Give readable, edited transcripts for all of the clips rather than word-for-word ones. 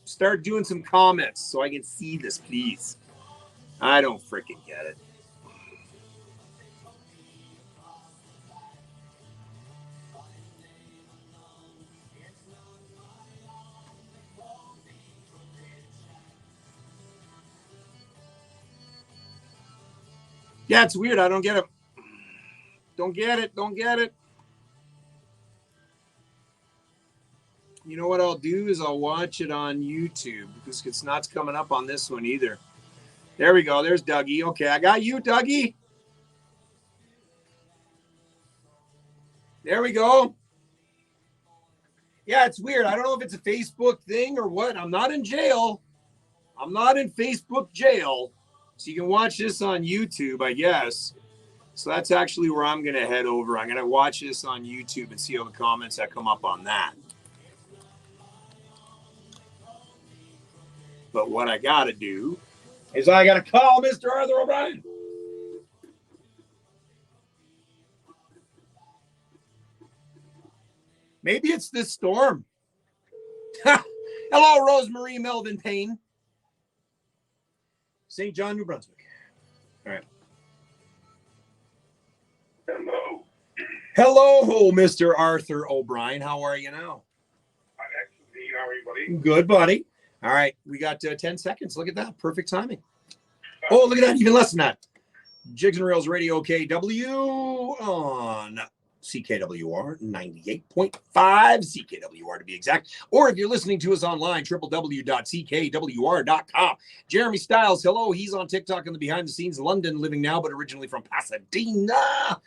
Start doing some comments so I can see this, please. I don't freaking get it. Yeah, it's weird. I don't get it. Don't get it. Don't get it. You know what I'll do is I'll watch it on YouTube because it's not coming up on this one either. There we go. There's Dougie. Okay, I got you, Dougie. There we go. Yeah, it's weird. I don't know if it's a Facebook thing or what. I'm not in jail. I'm not in Facebook jail. So you can watch this on YouTube, I guess. So that's actually where I'm going to head over. I'm going to watch this on YouTube and see all the comments that come up on that. But what I got to do is I got to call Mr. Arthur O'Brien. Maybe it's this storm. Hello, Rosemary Melvin Payne. St. John, New Brunswick. All right. Hello. Hello, Mr. Arthur O'Brien. How are you now? I'm excellent. How are you, buddy? Good, buddy. All right. We got 10 seconds. Look at that. Perfect timing. Oh, look at that. Even less than that. Jigs and Rails Radio KW on CKWR 98.5, CKWR to be exact. Or if you're listening to us online, www.ckwr.com. Jeremy Stiles, hello. He's on TikTok in the behind the scenes, London, living now, but originally from Pasadena.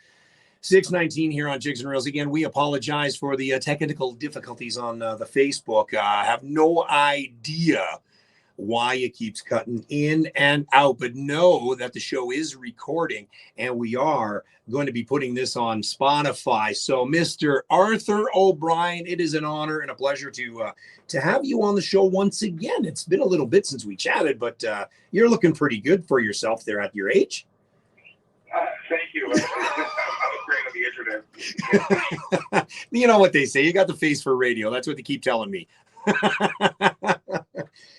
619 here on Jigs and Rails. Again, we apologize for the technical difficulties on the Facebook. I have no idea why it keeps cutting in and out, but know that the show is recording and we are going to be putting this on Spotify. So Mr. Arthur O'Brien, it is an honor and a pleasure to have you on the show once again. It's been a little bit since we chatted, but you're looking pretty good for yourself there at your age. Thank you. I was great on the internet. You know what they say, you got the face for radio. That's what they keep telling me.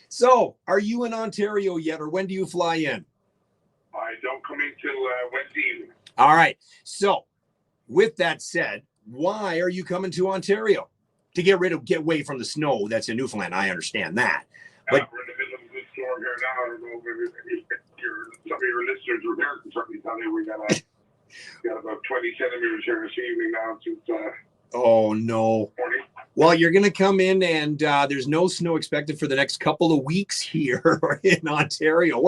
So, are you in Ontario yet, or when do you fly in? I don't come in till Wednesday evening. All right. So, with that said, why are you coming to Ontario? To get away from the snow that's in Newfoundland. I understand that. But we're in the middle of a good storm here now. I don't know if some of your listeners were there. I can certainly tell you we got about 20 centimeters here this evening now since oh, no. morning. Well, you're going to come in and there's no snow expected for the next couple of weeks here in Ontario.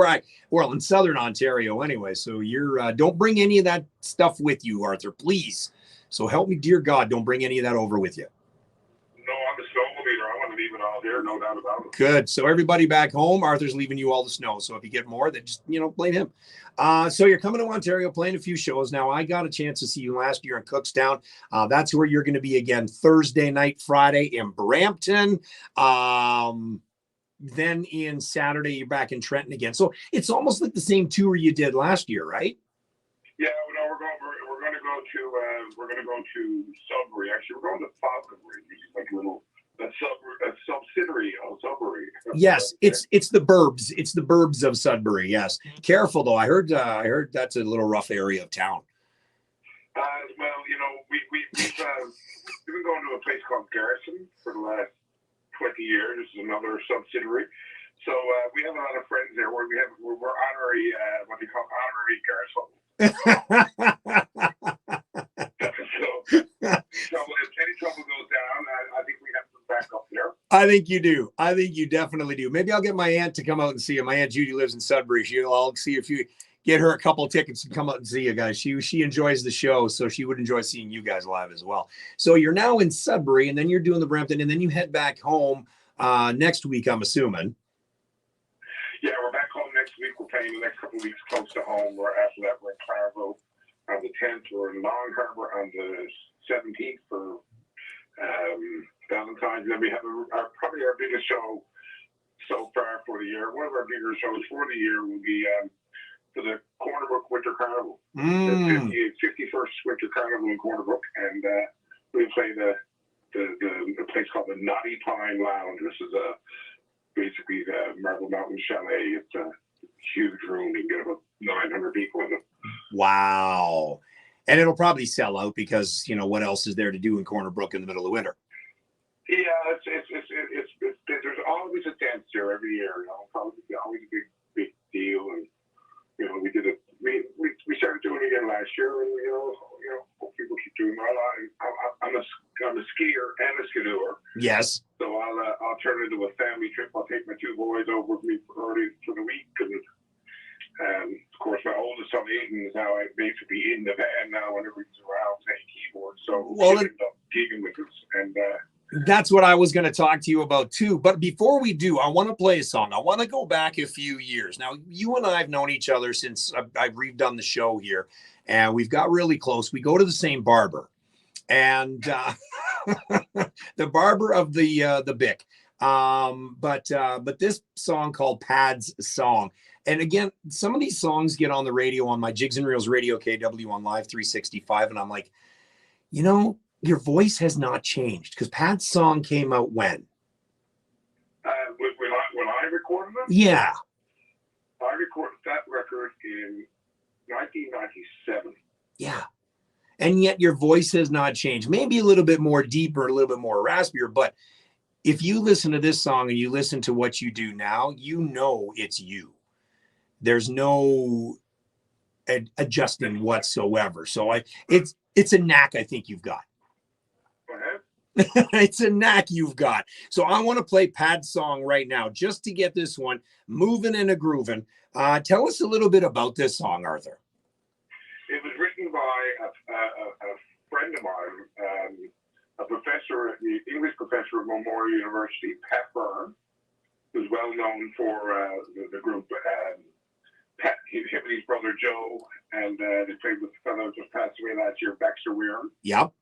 Well, in southern Ontario anyway. So you're don't bring any of that stuff with you, Arthur, please. So help me, dear God, don't bring any of that over with you. No, I'm a snowmobiler. I want to leave it all here, no doubt about it. Good. So everybody back home, Arthur's leaving you all the snow. So if you get more, then just, blame him. So you're coming to Ontario, playing a few shows. Now, I got a chance to see you last year in Cookstown. That's where you're going to be again Thursday night, Friday in Brampton. Then in Saturday, you're back in Trenton again. So it's almost like the same tour you did last year, right? Yeah, no, we're going to go to Sudbury. Actually, we're going to Pogues, which is like a subsidiary of Sudbury. Yes, it's the burbs. It's the burbs of Sudbury. Yes. Careful though. I heard that's a little rough area of town. Well, we've been going to a place called Garrison for the last 20 years. This is another subsidiary. So we have a lot of friends there. We're honorary, what they call honorary Garrison. So if any trouble goes down, I think we have some backup there. I think you do. I think you definitely do. Maybe I'll get my aunt to come out and see you. My Aunt Judy lives in Sudbury. I'll see if you get her a couple of tickets and come out and see you guys. She enjoys the show, so she would enjoy seeing you guys live as well. So you're now in Sudbury, and then you're doing the Brampton, and then you head back home next week, I'm assuming. Yeah, we're back home next week. We're playing the next couple of weeks close to home. After that, we're in Clareville on the 10th. We're in Long Harbour on the 17th for Valentine's. Then we have probably our biggest show so far for the year. One of our bigger shows for the year will be for the Cornerbrook Winter Carnival. The 51st Winter Carnival in Cornerbrook, and we play the place called the Naughty Pine Lounge. This is it's Mountain Chalet. It's a huge room. You can get about 900 people in it. Wow. And it'll probably sell out because, you know, what else is there to do in Corner Brook in the middle of winter? Yeah, there's always a dance there every year. You know, probably always a big deal. And you know, we did it. We started doing it again last year, and you know, hope people keep doing it. I'm a skier and a skidoer. Yes. So I'll turn it into a family trip. I'll take my two boys over with me early for the week, and of course my oldest son Aiden is now basically in the band now whenever he's around playing keyboard. So he'll end up gigging with us, and that's what I was going to talk to you about too. But before we do, I want to play a song. I want to go back a few years. Now, you and I have known each other since I've redone the show here, and we've got really close. We go to the same barber, and the barber of the Bic. But this song called Pad's Song. And again, some of these songs get on the radio on my Jigs and Reels radio KW on Live 365. And I'm like, you know, your voice has not changed because Pad's Song came out when? When I recorded it? Yeah. I recorded that record in 1997. Yeah. And yet your voice has not changed. Maybe a little bit more deeper, a little bit more raspier. But if you listen to this song and you listen to what you do now, you know it's you. There's no adjusting whatsoever. So it's a knack I think you've got. It's a knack you've got. So I want to play Pad's Song right now just to get this one moving and a grooving. Tell us a little bit about this song, Arthur. It was written by a friend of mine, a professor, the English professor at Memorial University, Pat Byrne, who's well known for the group. Pat, him and his brother Joe, and they played with the fellow who just passed away last year, Baxter Weir. Yep.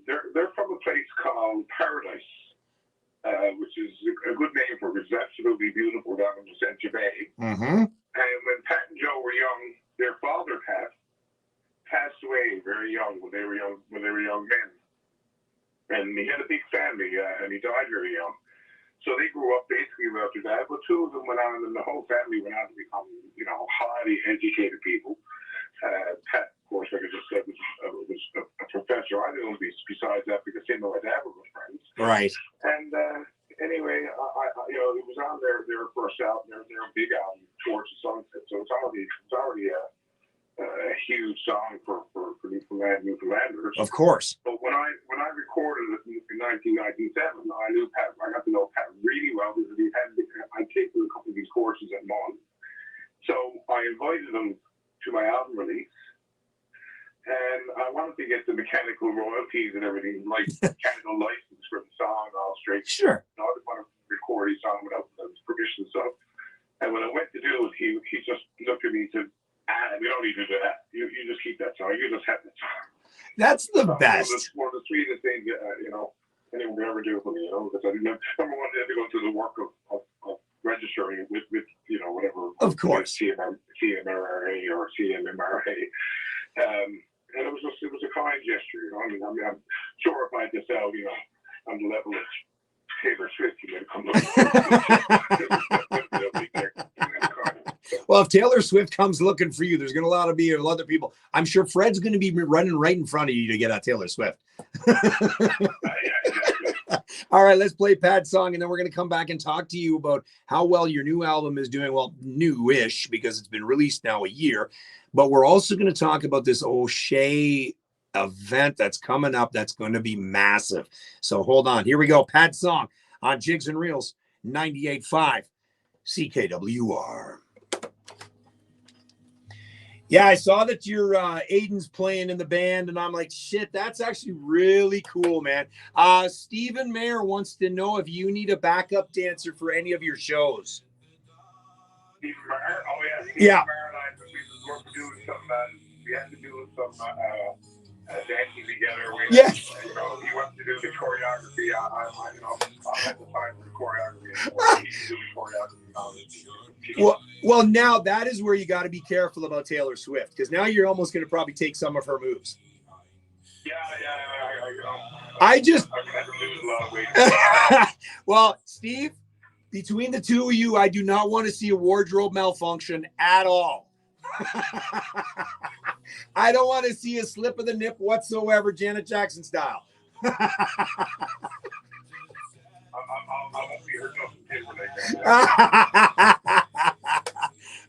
They're from a place called Paradise, which is a good name for it. It's absolutely beautiful down in the Central Bay. Mm-hmm. And when Pat and Joe were young, their father Pat passed away very young when they were young men, and he had a big family, and he died very young. So they grew up basically without their dad, but two of them went on, and the whole family went on to become, you know, highly educated people. Pat, of course, like I just said, was a professor. I knew him besides that because him and my dad were good friends. Right. And anyway, you know, it was on their first album, their big album, Towards the Sunset. So it's already a huge song for Newfoundlanders. Of course. But when I recorded it in 1997, I knew Pat. I got to know Pat really well because I'd taken a couple of these courses at Mon. So I invited him to my album release, and I wanted to get the mechanical royalties and everything, like mechanical license for the song all straight. Sure. I didn't want to record his song without his permission. So, and when I went to do it, he just looked at me and said, we don't need to do that. You just keep that song. You just have that song. That's the best. One of the sweetest things, you know, anyone could ever do for me, you know, because I didn't number one, I had to go through the work of registering with you know, whatever. Of course. CMRA or CMMRA. And it was a kind gesture, you know. I mean, I'm sure if I had to sell, you know, on the level of Taylor Swift, you might come Well, if Taylor Swift comes looking for you, there's going to be a lot of other people. I'm sure Fred's going to be running right in front of you to get at Taylor Swift. All right, let's play Pad's Song, and then we're going to come back and talk to you about how well your new album is doing. Well, new-ish, because it's been released now a year. But we're also going to talk about this Oiche event that's coming up that's going to be massive. So hold on. Here we go. Pad's Song on Jigs and Reels, 98.5 CKWR. Yeah, I saw that your Aiden's playing in the band, and I'm like, shit, that's actually really cool, man. Stephen Mayer wants to know if you need a backup dancer for any of your shows. Stephen Mayer? Oh, yeah. Yeah. Mayer and I, we were doing some, we had to do some dancing together. Yes. You know, he wants to do the choreography. I you know, I'll have the time for the choreography. He can do the choreography. Well, now that is where you got to be careful about Taylor Swift, because now you're almost going to probably take some of her moves. Yeah. I just. I'm going to lose a lot of weight. Well, Steve, Between the two of you, I do not want to see a wardrobe malfunction at all. I don't want to see a slip of the nip whatsoever, Janet Jackson style. I won't be hurt nothing.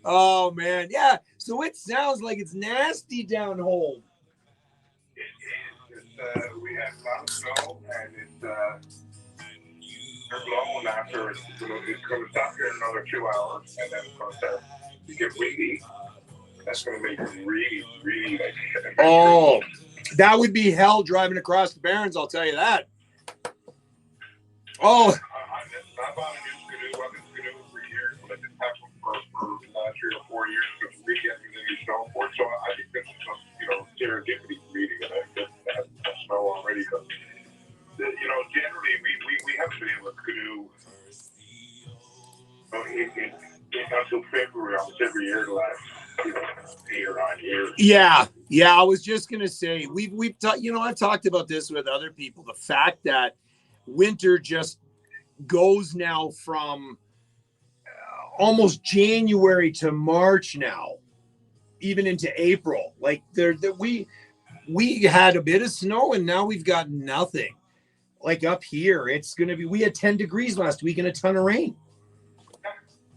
Oh, man. Yeah. So it sounds like it's nasty down home. It is. We had a lot of snow, and they're blowing after it's going to stop here in another 2 hours, and then it's going to start to get windy. That's going to make it really, really like. Oh, that would be hell driving across the Barrens, I'll tell you that. Oh. I bought a new canoe. I've been canoeing for years, but I didn't have one for 3 or 4 years because we get me the new snowboard. So I think this is some, serendipity for me to get that snow already. Because, generally we haven't been able to canoe until February, almost every year the last 8 or 9 years. Yeah. I was just gonna say we've talked. I've talked about this with other people. The fact that winter just goes now from almost January to March now, even into April. Like we had a bit of snow and now we've got nothing. Like up here, it's gonna be. We had 10 degrees last week and a ton of rain.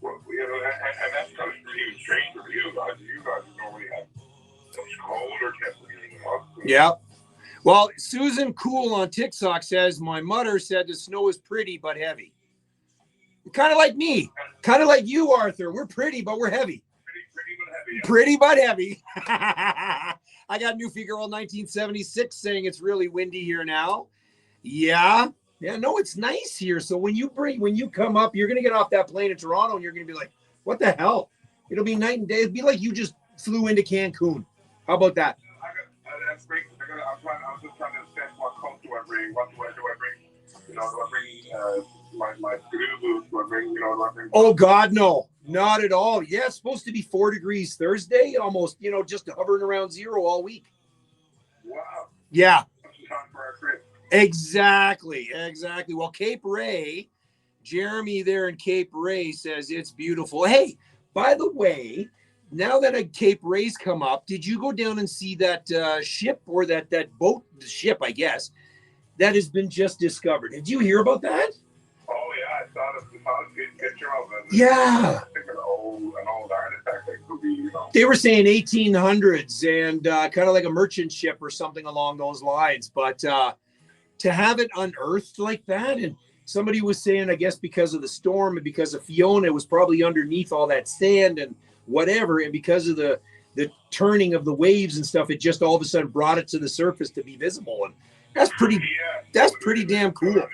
Well, and that's kind of really strange for you guys. You guys normally have such colder temperatures. Yeah. Well, Susan Cool on TikTok says, my mother said the snow is pretty but heavy. Kind of like me. Kind of like you, Arthur. We're pretty, but we're heavy. Pretty but heavy. I got New Figure Old 1976 saying it's really windy here now. Yeah. No, it's nice here. So when you come up, you're going to get off that plane in Toronto and you're going to be like, what the hell? It'll be night and day. It'll be like you just flew into Cancun. How about that? That's great. I'm just trying to assess what coat do I bring. What do I bring? Do I bring my canoe boots? Do I bring? Do I bring? Oh God, no, not at all. Yeah, it's supposed to be 4 degrees Thursday, almost. Just hovering around zero all week. Wow. Yeah. That's the time for our trip. Exactly. Well, Cape Ray, Jeremy there in Cape Ray says it's beautiful. Hey, by the way, now that a Cape Ray's come up, did you go down and see that ship or that boat, the ship, I guess, that has been just discovered? Did you hear about that? Oh, yeah, I saw the picture of it. Yeah. I think an old artifact that could be, They were saying 1800s and kind of like a merchant ship or something along those lines. But to have it unearthed like that, and somebody was saying, I guess because of the storm and because of Fiona, it was probably underneath all that sand and whatever, and because of the turning of the waves and stuff, it just all of a sudden brought it to the surface to be visible, and that's pretty damn cool.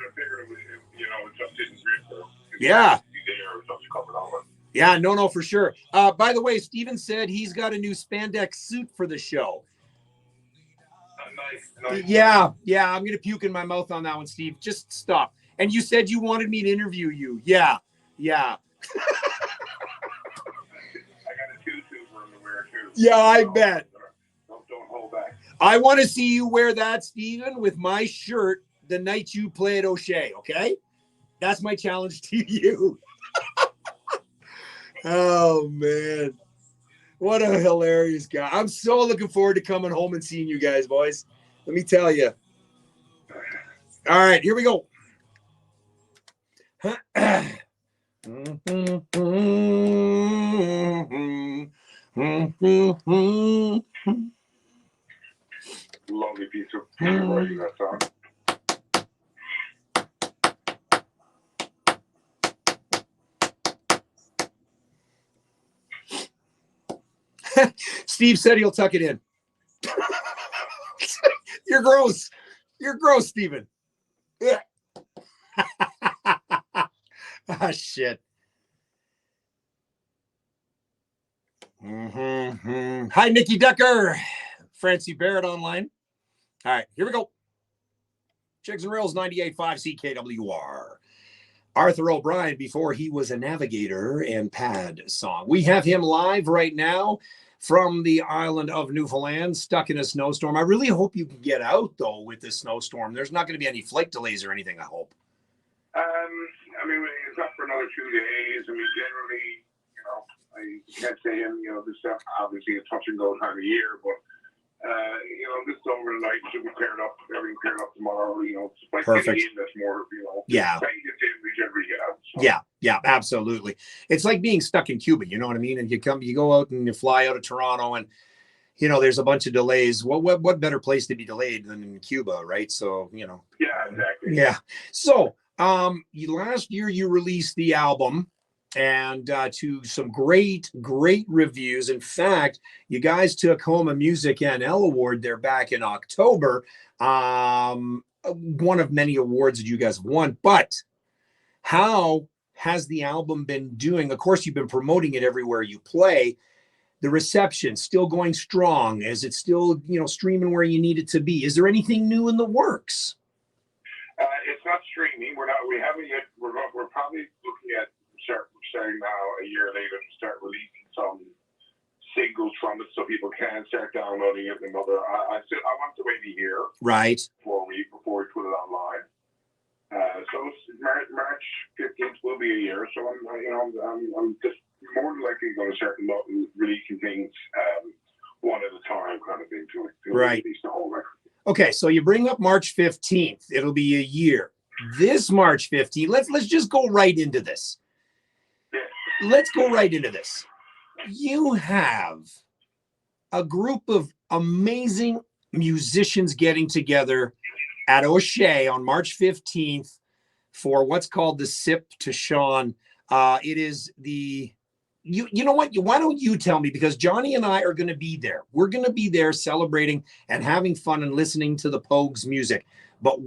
Yeah. Yeah, no, for sure. By the way, Steven said he's got a new spandex suit for the show. Nice. Yeah, I'm gonna puke in my mouth on that one, Steve. Just stop. And you said you wanted me to interview you. Yeah. Yeah, I bet. Don't hold back. I want to see you wear that, Steven, with my shirt the night you play at Oiche, okay? That's my challenge to you. Oh, man. What a hilarious guy. I'm so looking forward to coming home and seeing you guys, boys. Let me tell you. All right, here we go. Lovely piece of writing that song. Steve said he'll tuck it in. You're gross, Steven. Yeah. Ah, shit. Hi, Nikki Ducker. Francie Barrett online. All right, here we go. Jigs and Rails 98.5 CKWR. Arthur O Brien before he was a Navigator and Pad song. We have him live right now from the island of Newfoundland, stuck in a snowstorm. I really hope you can get out, though, with this snowstorm. There's not going to be any flight delays or anything, I hope. I mean, it's not for another or 2 days. I mean, generally, I can't say, this stuff obviously a touch and go time of year, but this overnight should be paired up. Everything paired up tomorrow. It's like Perfect. getting in. That's more. Yeah. Trying to get in, we generally get out. So. Yeah, absolutely. It's like being stuck in Cuba. You know what I mean? And you go out and you fly out of Toronto, and there's a bunch of delays. What better place to be delayed than in Cuba, right? So Yeah, exactly. Yeah. So last year you released the album, and to some great reviews. In fact, you guys took home a Music NL award there back in October. One of many awards that you guys have won. But how has the album been doing? Of course, you've been promoting it everywhere you play. The reception still going strong? Is it still streaming where you need it to be? Is there anything new in the works? It's not streaming. We haven't yet. We're probably looking at starting now a year later to start releasing some singles from it, so people can start downloading it. And I want to wait a year, right, before we put it online. So March 15th will be a year. So I'm just more than likely going to start releasing things one at a time, kind of thing, to right. release the whole record. Okay, so you bring up March 15th. It'll be a year. This March 15th, let's just go right into this. Let's go right into this. You have a group of amazing musicians getting together at Oiche on March 15th for what's called the Sip to Sean. It is the... You know what? Why don't you tell me? Because Johnny and I are going to be there. We're going to be there celebrating and having fun and listening to the Pogues music. But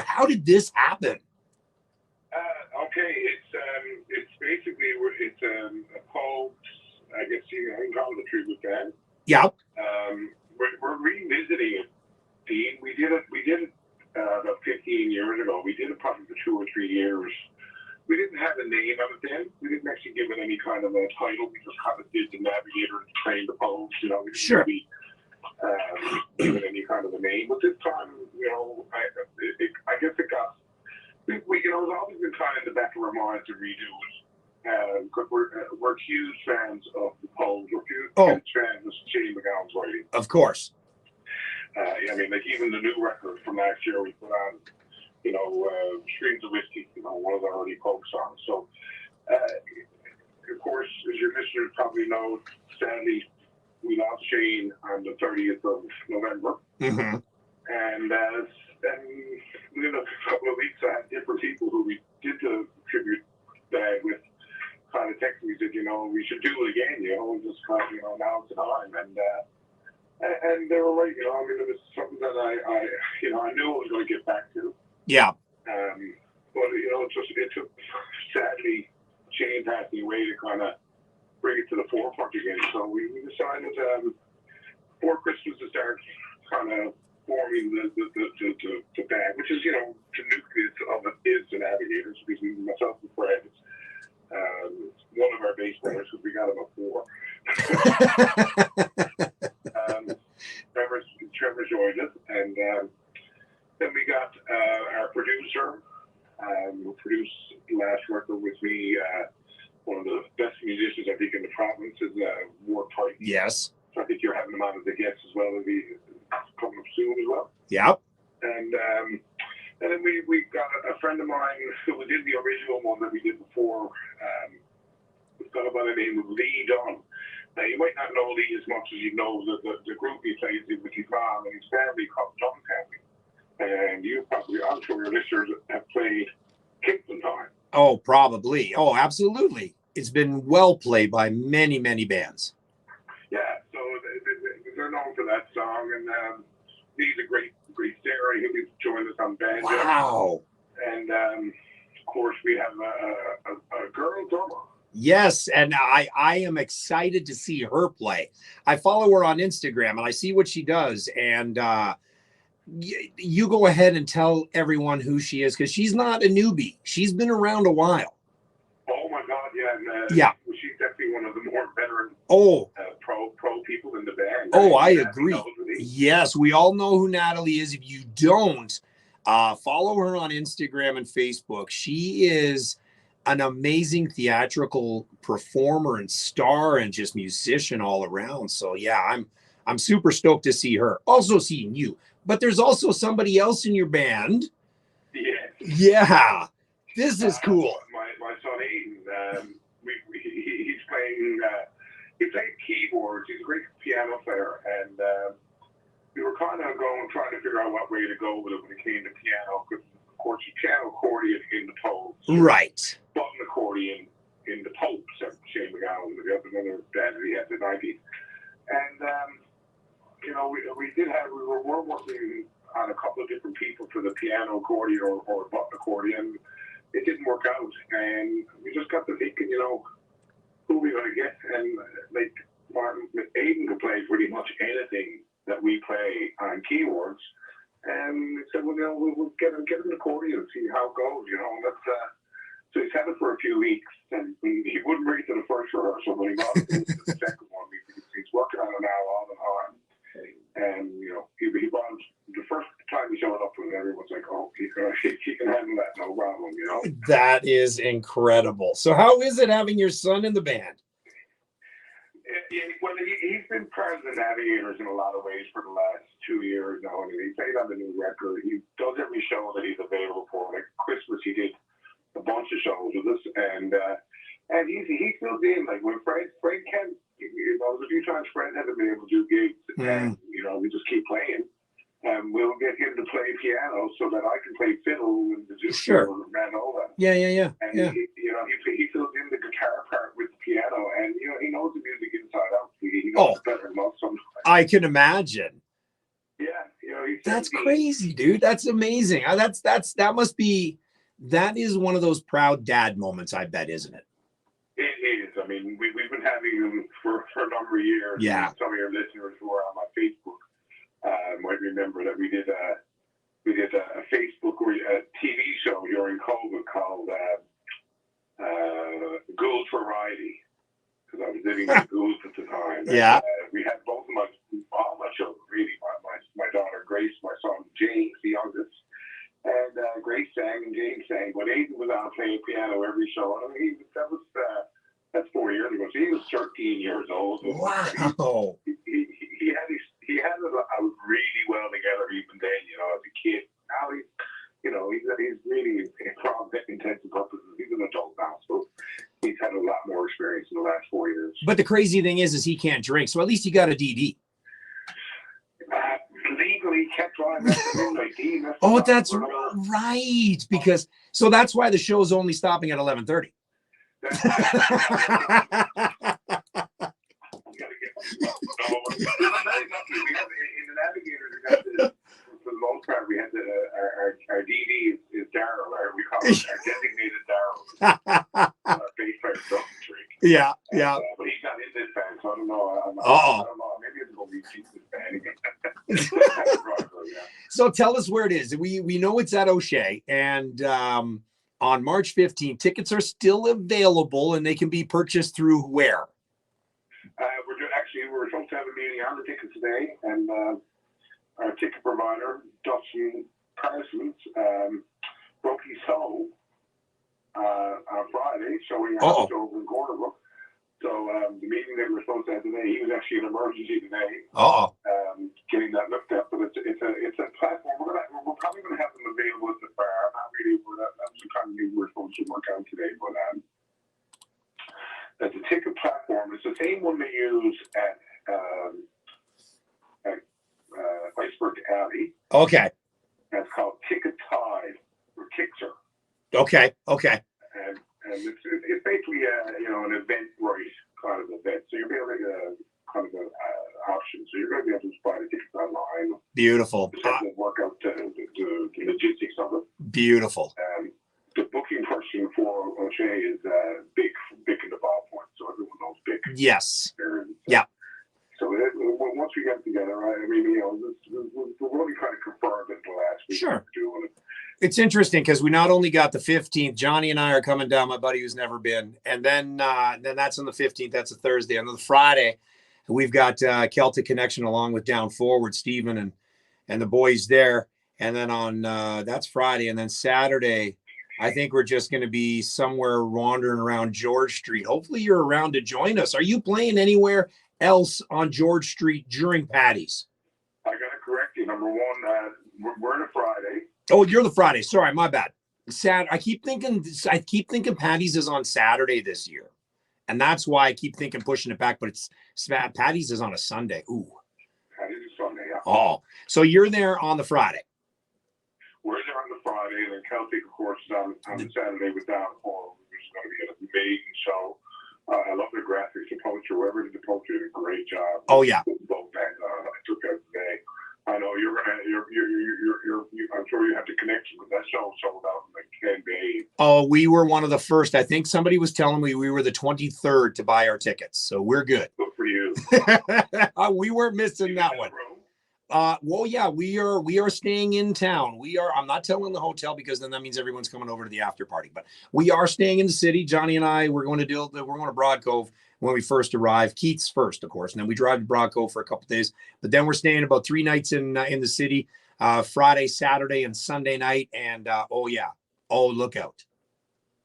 how did this happen? Okay, it's basically a Pogues. I guess you can call it a tribute band. Yeah. We're revisiting it, Dean. We did it about 15 years ago. We did it probably for 2 or 3 years. We didn't have a name of it then. We didn't actually give it any kind of a title. We just kind of did the Navigators and trained the Pogues. We didn't really give it any kind of a name. But this time, I guess it got. It's always been kind of in the back of our minds to redo it. Because we're huge fans of the Pogues. We're huge fans of Shane MacGowan's writing. Of course. Even the new record from last year we put on. Streams of Whiskey, one of the early folk songs. So, of course, as your listeners probably know, sadly, we lost Shane on the 30th of November. Mm-hmm. And then within a couple of weeks, I had different people who we did the tribute band with kind of texting me, said, we should do it again, just kind of, now's the time. And they were right, it was something that I knew I was going to get back to. Yeah. But it took sadly Shane passing away to kind of bring it to the forefront again. So we decided before Christmas to start kind of forming the band, which is the nucleus of it is the Navigators, because myself and Fred, one of our bass players, because we got him at 4. Trevor joined us, and then we got our producer, who produced the last record with me, one of the best musicians, I think, in the province, is Ward Titan. Yes. So I think you're having him on as a guest as well. He'll be coming up soon as well. Yep. And then we got a friend of mine who did the original one that we did before. It's got by the name of Lee Dunn. Now, you might not know Lee as much as you know the group he plays in with his mom and his family called Dunn Family. And I'm sure your listeners have played Kingston Time. Oh, probably. Oh, absolutely. It's been well played by many, many bands. Yeah, so they're known for that song, and he's a great singer. He'll be joining us on banjo. Wow. And of course, we have a girl drummer. Yes, and I am excited to see her play. I follow her on Instagram, and I see what she does, and you go ahead and tell everyone who she is, because she's not a newbie. She's been around a while. Oh my God, yeah. And, yeah. She's definitely one of the more veteran pro people in the band. Oh, I agree. Yes, we all know who Natalie is. If you don't, Follow her on Instagram and Facebook. She is an amazing theatrical performer and star and just musician all around. So yeah, I'm super stoked to see her. Also seeing you, but there's also somebody else in your band. Yes. Yeah, this is cool. My son Aiden, he's playing. He played keyboards. He's a great piano player, and we were kind of trying to figure out what way to go with it when it came to piano. Because of course, the piano accordion in the Pogues, right? Button accordion in the Popes. Shane McGowan, the other band he had in the '90s, and we were working on a couple of different people for the piano accordion or button accordion. It didn't work out, and we just got to thinking, who are we going to get? And like Aiden could play pretty much anything that we play on keyboards, and we said, well, we'll get him an accordion and see how it goes, And that's, so he's had it for a few weeks, and he wouldn't bring it to the first rehearsal, but he got it to the second one. He's working on it now all the time. And, he brought him, the first time he showed up, and everyone's like, oh, he can handle that, no problem, That is incredible. So how is it having your son in the band? Well, he's been part of the Navigators in a lot of ways for the last 2 years now. I mean, he played on the new record. He does every show that he's available for. Like Christmas, he did a bunch of shows with us, and he fills in. Like when Fred can't, there's a few times Fred hasn't been able to do gigs, and we just keep playing. And we'll get him to play piano so that I can play fiddle and the sure. and all that. Yeah. And he fills in the guitar part with the piano, and he knows the music inside out. He knows it better than most sometimes. I can imagine. Yeah, that's crazy, dude. That's amazing. That is one of those proud dad moments, I bet, isn't it? It is. I mean, we've been having them for a number of years. Yeah. Some of your listeners who are on my Facebook might remember that we did a Facebook or a TV show during COVID called Ghouls Variety, because I was living with ghouls at the time. Yeah. And, we had all my children, really. My daughter Grace, my son James, the youngest, and Grace sang and James sang. But Aiden was on playing piano every show. And I mean, that's 4 years ago. So he was 13 years old. Wow. He had it really well together even then, as a kid. Now he's really, for all intents and purposes, he's an adult now. So he's had a lot more experience in the last 4 years. But the crazy thing is he can't drink. So at least he got a DD. Legally can't drive after midnight. Oh, that's right. Because so that's why the show's only stopping at 11:30. In the Navigators, for the most part, we had our DD is Daryl, we call it our designated Daryl. Our bass player doesn't drink. Yeah. But he's not in this band, so I don't know. I don't know. Maybe it's going to be Jesus band again. So tell us where it is. We know it's at Oiche, and on March 15th, tickets are still available, and they can be purchased through where? We're supposed to have a meeting on the tickets today, and our ticket provider, Dustin Parsons, broke his toe on Friday, showing out over in Cornerbrook. So the meeting that we're supposed to have today, he was actually an emergency today. Getting that looked up, but it's a platform. We're probably going to have them available at the bar. Not really. That's the kind of thing we're supposed to work out today, but that's a ticket platform. It's the same one they use at Iceberg Alley. Okay. That's called Ticket Tide or Kickser. Okay. And it's basically an Eventbrite kind of event. So you'll be able to get a kind of an option. So you're going to be able to buy the tickets online. Beautiful. Just have to work out the logistics of it. Beautiful. The booking person for Oiche is Big in the ballpoint, so everyone knows Big. Yes. Yeah. So once we get together, we're really kind of confirmed it the last week. Sure. Doing it. It's interesting because we not only got the 15th, Johnny and I are coming down, my buddy who's never been, and then that's on the 15th. That's a Thursday. On the Friday, we've got Celtic Connection along with Down Forward, Stephen and the boys there. And then on that's Friday. And then Saturday, I think we're just going to be somewhere wandering around George Street. Hopefully you're around to join us. Are you playing anywhere else on George Street during Patty's? I got to correct you. Number one, we're on a Friday. Oh, you're the Friday. Sorry, my bad. I keep thinking Patty's is on Saturday this year. And that's why I keep thinking pushing it back, but it's Patty's is on a Sunday. Ooh. Patty's is Sunday, yeah. Oh, so you're there on the Friday. We're there on the Friday, and then Celtic, of course, is on the Saturday with Downpour, which is going to be an amazing show. I love the graphics, the poster, whoever did the poster did a great job. Oh yeah. Both bands, I took that today. I know you're I'm sure you have the connection with that show sold out in like 10 days. Oh, we were one of the first. I think somebody was telling me we were the 23rd to buy our tickets, so we're good. Good for you. We weren't missing that one. Well, yeah, we are staying in town. I'm not telling the hotel because then that means everyone's coming over to the after party, but we are staying in the city. Johnny and I, we're going to Broad Cove when we first arrive. Keith's first, of course, and then we drive to Broad Cove for a couple of days, but then we're staying about 3 nights in the city, Friday, Saturday, and Sunday night. And look out.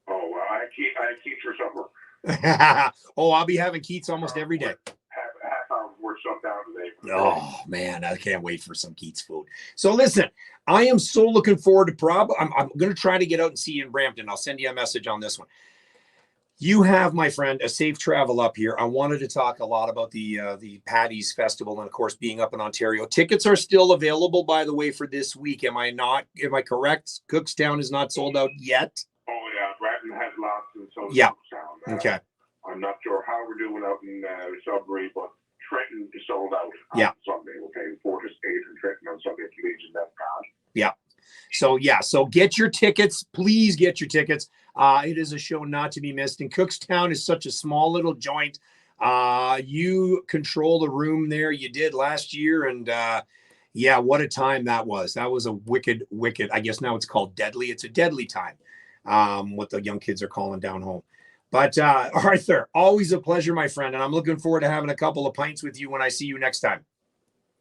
Oh, well, I keep for supper. I'll be having Keith's almost every day. Half hour worth shut down today. Oh man, I can't wait for some Keith's food. So listen, I am so looking forward to I'm going to try to get out and see you in Brampton. I'll send you a message on this one. You have, my friend, a safe travel up here. I wanted to talk a lot about the Paddy's Festival and, of course, being up in Ontario. Tickets are still available, by the way, for this week. Am I correct? Cookstown is not sold out yet. Oh yeah, Brampton has lots, and so yeah. Cookstown. Okay. I'm not sure how we're doing out in Sudbury, but Trenton is sold out on Sunday. We're paying 4 to 8 in Trenton on Sunday. Legion, that's gone. Yeah. So get your tickets. Please get your tickets. It is a show not to be missed. And Cookstown is such a small little joint. You control the room there. You did last year. And what a time that was. That was a wicked, I guess now it's called deadly. It's a deadly time. What the young kids are calling down home. But Arthur, always a pleasure, my friend. And I'm looking forward to having a couple of pints with you when I see you next time.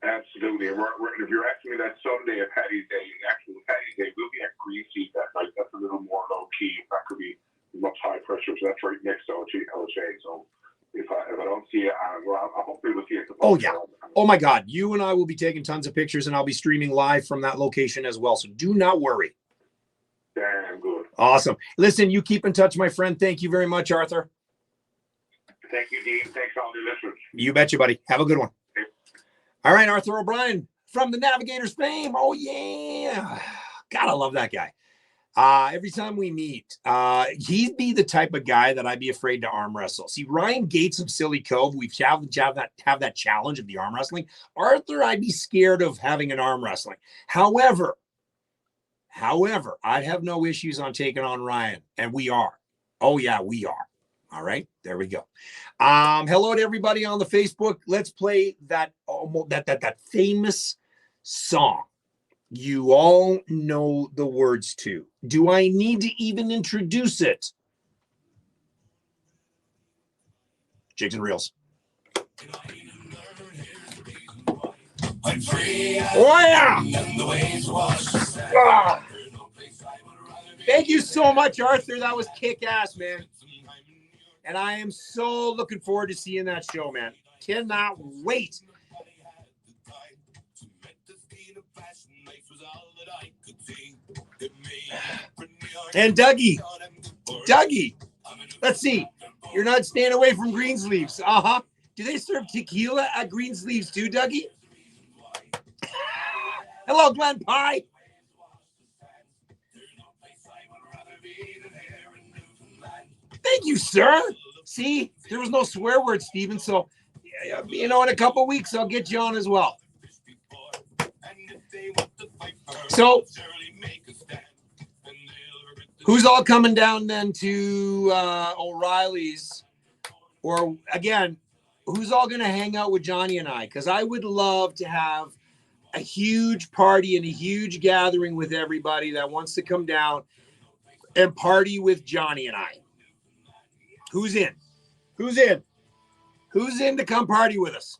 Absolutely. And if you're asking me that Sunday at Paddy's Day, actually Paddy's Day, we'll be at Green Seat that night. That's a little more low key. That could be much high pressure. So that's right next to Oiche. So if I don't see it, I hopefully we'll see it. Oh yeah. Oh my God. You and I will be taking tons of pictures, and I'll be streaming live from that location as well. So do not worry. Damn good. Awesome. Listen, you keep in touch, my friend. Thank you very much, Arthur. Thank you, Dean. Thanks all the listeners. You betcha, buddy. Have a good one. Okay. All right, Arthur O'Brien from the Navigators fame. Oh, yeah. God, I love that guy. Every time we meet, he'd be the type of guy that I'd be afraid to arm wrestle. See, Ryan Gates of Silly Cove, we've have that challenge of the arm wrestling. Arthur, I'd be scared of having an arm wrestling. However, I'd have no issues on taking on Ryan, and we are. Oh, yeah, we are. All right, there we go. Hello to everybody on the Facebook. Let's play that famous song you all know the words to. Do I need to even introduce it? Jigs and Reels. Oh, yeah. Thank you so much, Arthur. That was kick-ass, man. And I am so looking forward to seeing that show, man. Cannot wait. And Dougie, let's see. You're not staying away from Greensleeves. Uh-huh. Do they serve tequila at Greensleeves too, Dougie? Hello, Glenn Pye. Thank you, sir. See, there was no swear word, Steven. So, in a couple of weeks, I'll get you on as well. So, who's all coming down then to O'Reilly's? Or, again, who's all going to hang out with Johnny and I? Because I would love to have a huge party and a huge gathering with everybody that wants to come down and party with Johnny and I. Who's in? Who's in? Who's in to come party with us?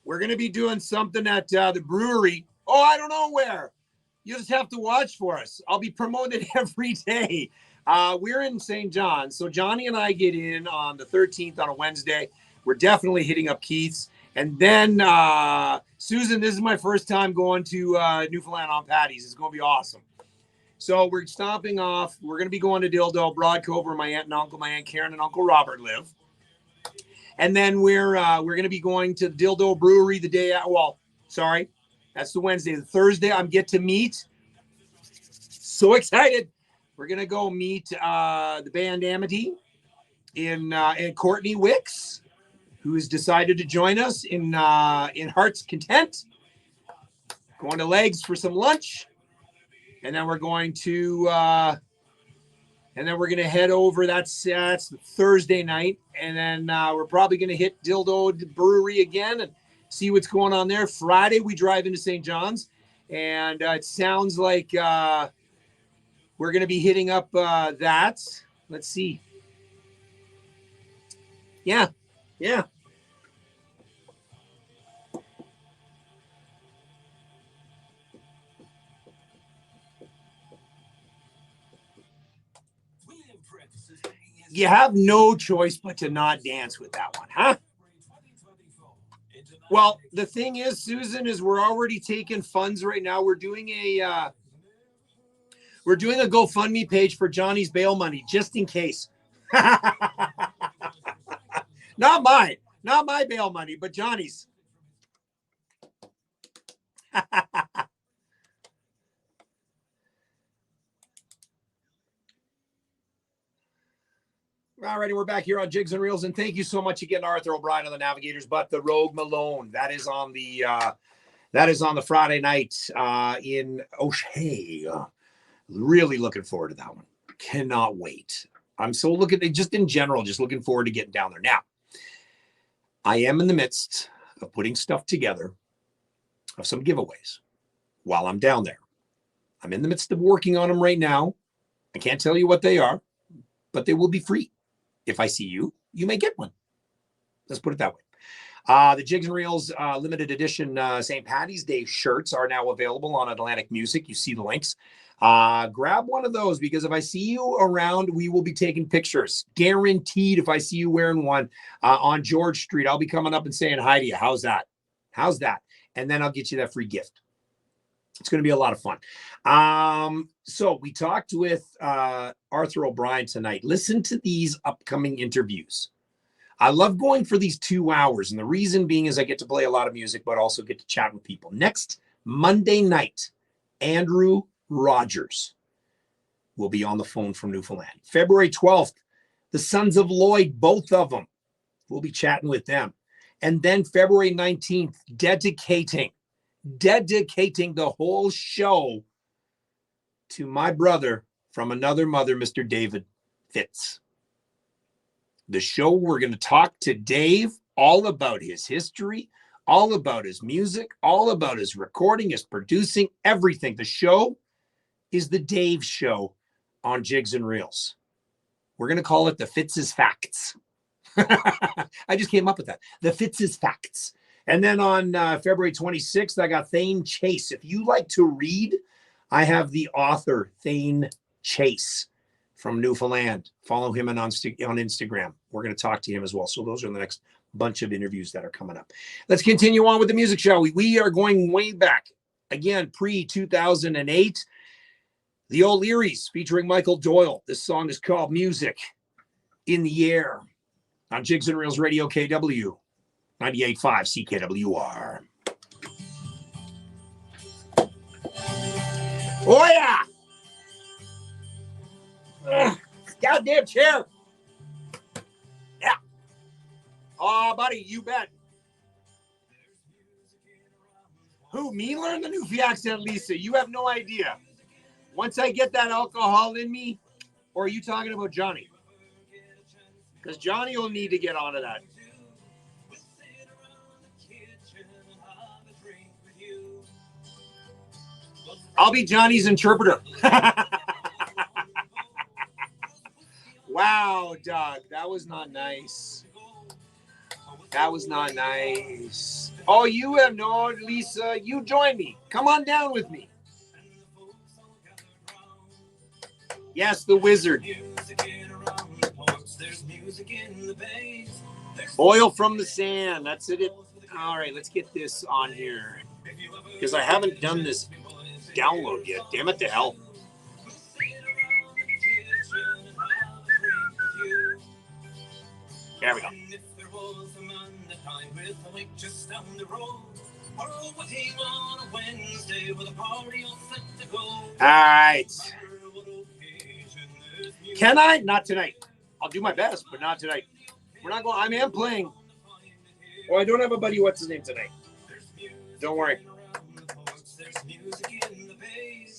We're going to be doing something at the brewery. Oh, I don't know where. You just have to watch for us. I'll be promoted every day. We're in St. John's. So Johnny and I get in on the 13th on a Wednesday. We're definitely hitting up Keith's. And then, Susan, this is my first time going to Newfoundland on Patty's. It's going to be awesome. So we're stopping off. We're going to be going to Dildo, Broadcove, where my aunt and uncle, my aunt Karen and Uncle Robert live. And then we're going to be going to Dildo Brewery the day – well, sorry. That's the Wednesday. The Thursday, I'm get to meet. So excited. We're going to go meet the band Amity in Courtney Wicks, who's decided to join us in Heart's Content. Going to Legs for some lunch. And then we're going to head over. That's Thursday night. And then we're probably going to hit Dildo Brewery again and see what's going on there. Friday, we drive into St. John's. And it sounds like we're going to be hitting up that. Let's see. Yeah. You have no choice but to not dance with that one, huh? Well, the thing is, Susan, is we're already taking funds right now. We're doing a GoFundMe page for Johnny's bail money, just in case. Not my bail money, but Johnny's. Alrighty, we're back here on Jigs and Reels, and thank you so much again to Arthur O'Brien on the Navigators, but the Rogue Malone, that is on the Friday night in Oiche. Really looking forward to that one. Cannot wait. I'm so just in general, just looking forward to getting down there. Now, I am in the midst of putting stuff together of some giveaways while I'm down there. I'm in the midst of working on them right now. I can't tell you what they are, but they will be free. If I see you, you may get one. Let's put it that way. The Jigs and Reels limited edition St. Paddy's Day shirts are now available on Atlantic Music. You see the links. Grab one of those, because if I see you around, we will be taking pictures. Guaranteed. If I see you wearing one on George Street, I'll be coming up and saying hi to you. How's that? And then I'll get you that free gift. It's going to be a lot of fun. So we talked with Arthur O'Brien tonight. Listen to these upcoming interviews. I love going for these 2 hours. And the reason being is I get to play a lot of music, but also get to chat with people. Next Monday night, Andrew Rogers will be on the phone from Newfoundland. February 12th, the Sons of Lloyd, both of them. We'll be chatting with them. And then February 19th, dedicating the whole show to my brother from another mother, Mr. David Fitz. The show, we're going to talk to Dave all about his history, all about his music, all about his recording, his producing, everything. The show is the Dave Show on Jigs and Reels. We're going to call it the Fitz's Facts. I just came up with that. The Fitz's Facts. And then on February 26th, I got Thane Chase. If you like to read, I have the author, Thane Chase from Newfoundland. Follow him on Instagram. We're going to talk to him as well. So those are the next bunch of interviews that are coming up. Let's continue on with the music, shall we? We are going way back. Again, pre-2008. The O'Learys featuring Michael Doyle. This song is called Music in the Air on Jigs and Reels Radio KW 98.5 CKWR. Oh, yeah. Goddamn chair. Yeah. Oh, buddy, you bet. Who, me learn the Newfie accent, Lisa? You have no idea. Once I get that alcohol in me, or are you talking about Johnny? Because Johnny will need to get onto that. I'll be Johnny's interpreter. Wow, Doug, that was not nice. That was not nice. Oh, you have no, Lisa. You join me. Come on down with me. Yes, the wizard. Oil from the sand. That's it. All right, let's get this on here. Because I haven't done this download yet. Damn it to hell. There we go. All right. Can I? Not tonight. I'll do my best, but not tonight. We're not going. I am playing. Oh, I don't have a buddy. What's his name tonight? Don't worry.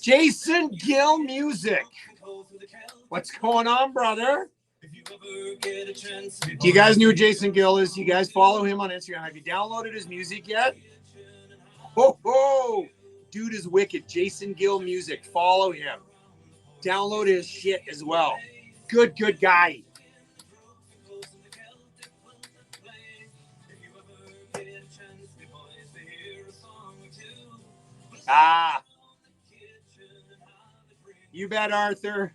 Jason Gill Music. What's going on, brother? Do you guys know who Jason Gill is? You guys follow him on Instagram. Have you downloaded his music yet? Ho, ho. Dude is wicked. Jason Gill Music. Follow him. Download his shit as well. Good guy. Ah. You bet, Arthur.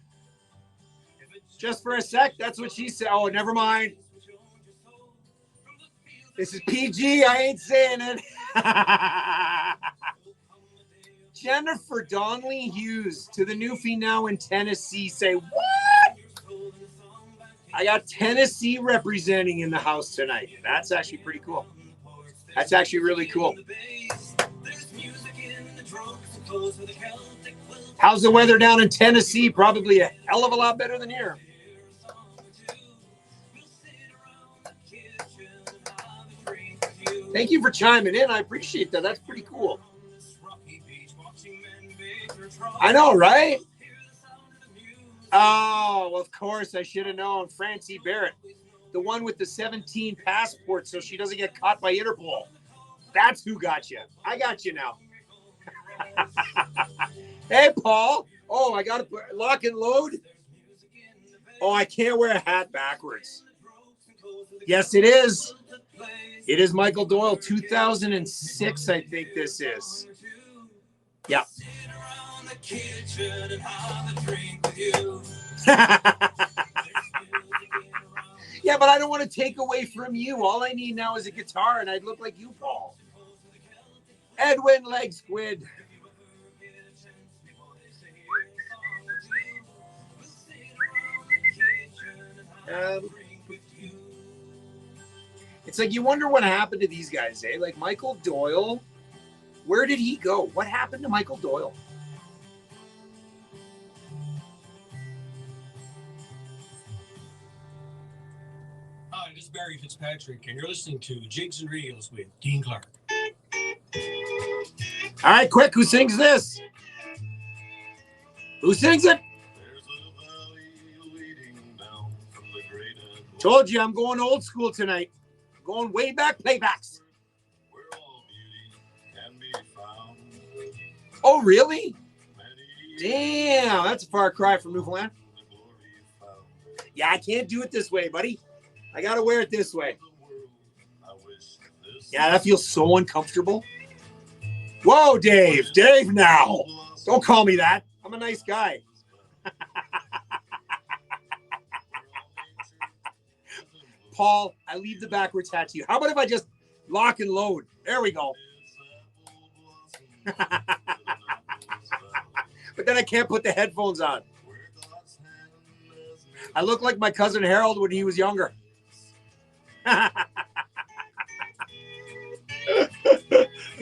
Just for a sec, that's what she said. Oh, never mind. This is PG. I ain't saying it. Jennifer Donnelly Hughes to the Newfie now in Tennessee. Say what? I got Tennessee representing in the house tonight. That's actually pretty cool. That's actually really cool. How's the weather down in Tennessee? Probably a hell of a lot better than here. Thank you for chiming in. I appreciate that. That's pretty cool. I know, right? Oh, well, of course, I should have known. Francie Barrett, the one with the 17 passports so she doesn't get caught by Interpol. That's who got you. I got you now. Hey, Paul. Oh, I got to lock and load. Oh, I can't wear a hat backwards. Yes, it is. It is Michael Doyle, 2006, I think this is. Yeah. Yeah, but I don't want to take away from you. All I need now is a guitar, and I'd look like you, Paul. Edwin Leg Squid. It's like you wonder what happened to these guys, eh? Like Michael Doyle, where did he go? What happened to Michael Doyle? Hi, this is Barry Fitzpatrick, and you're listening to Jigs and Reels with Dean Clark. All right, quick, who sings this? Who sings it? Told you I'm going old school tonight. I'm going way back, playbacks. Oh, really? Damn, that's a far cry from Newfoundland. Yeah, I can't do it this way, buddy. I got to wear it this way. Yeah, that feels so uncomfortable. Whoa, Dave. Dave now. Don't call me that. I'm a nice guy. Paul, I leave the backwards hat to you. How about if I just lock and load? There we go. But then I can't put the headphones on. I look like my cousin Harold when he was younger.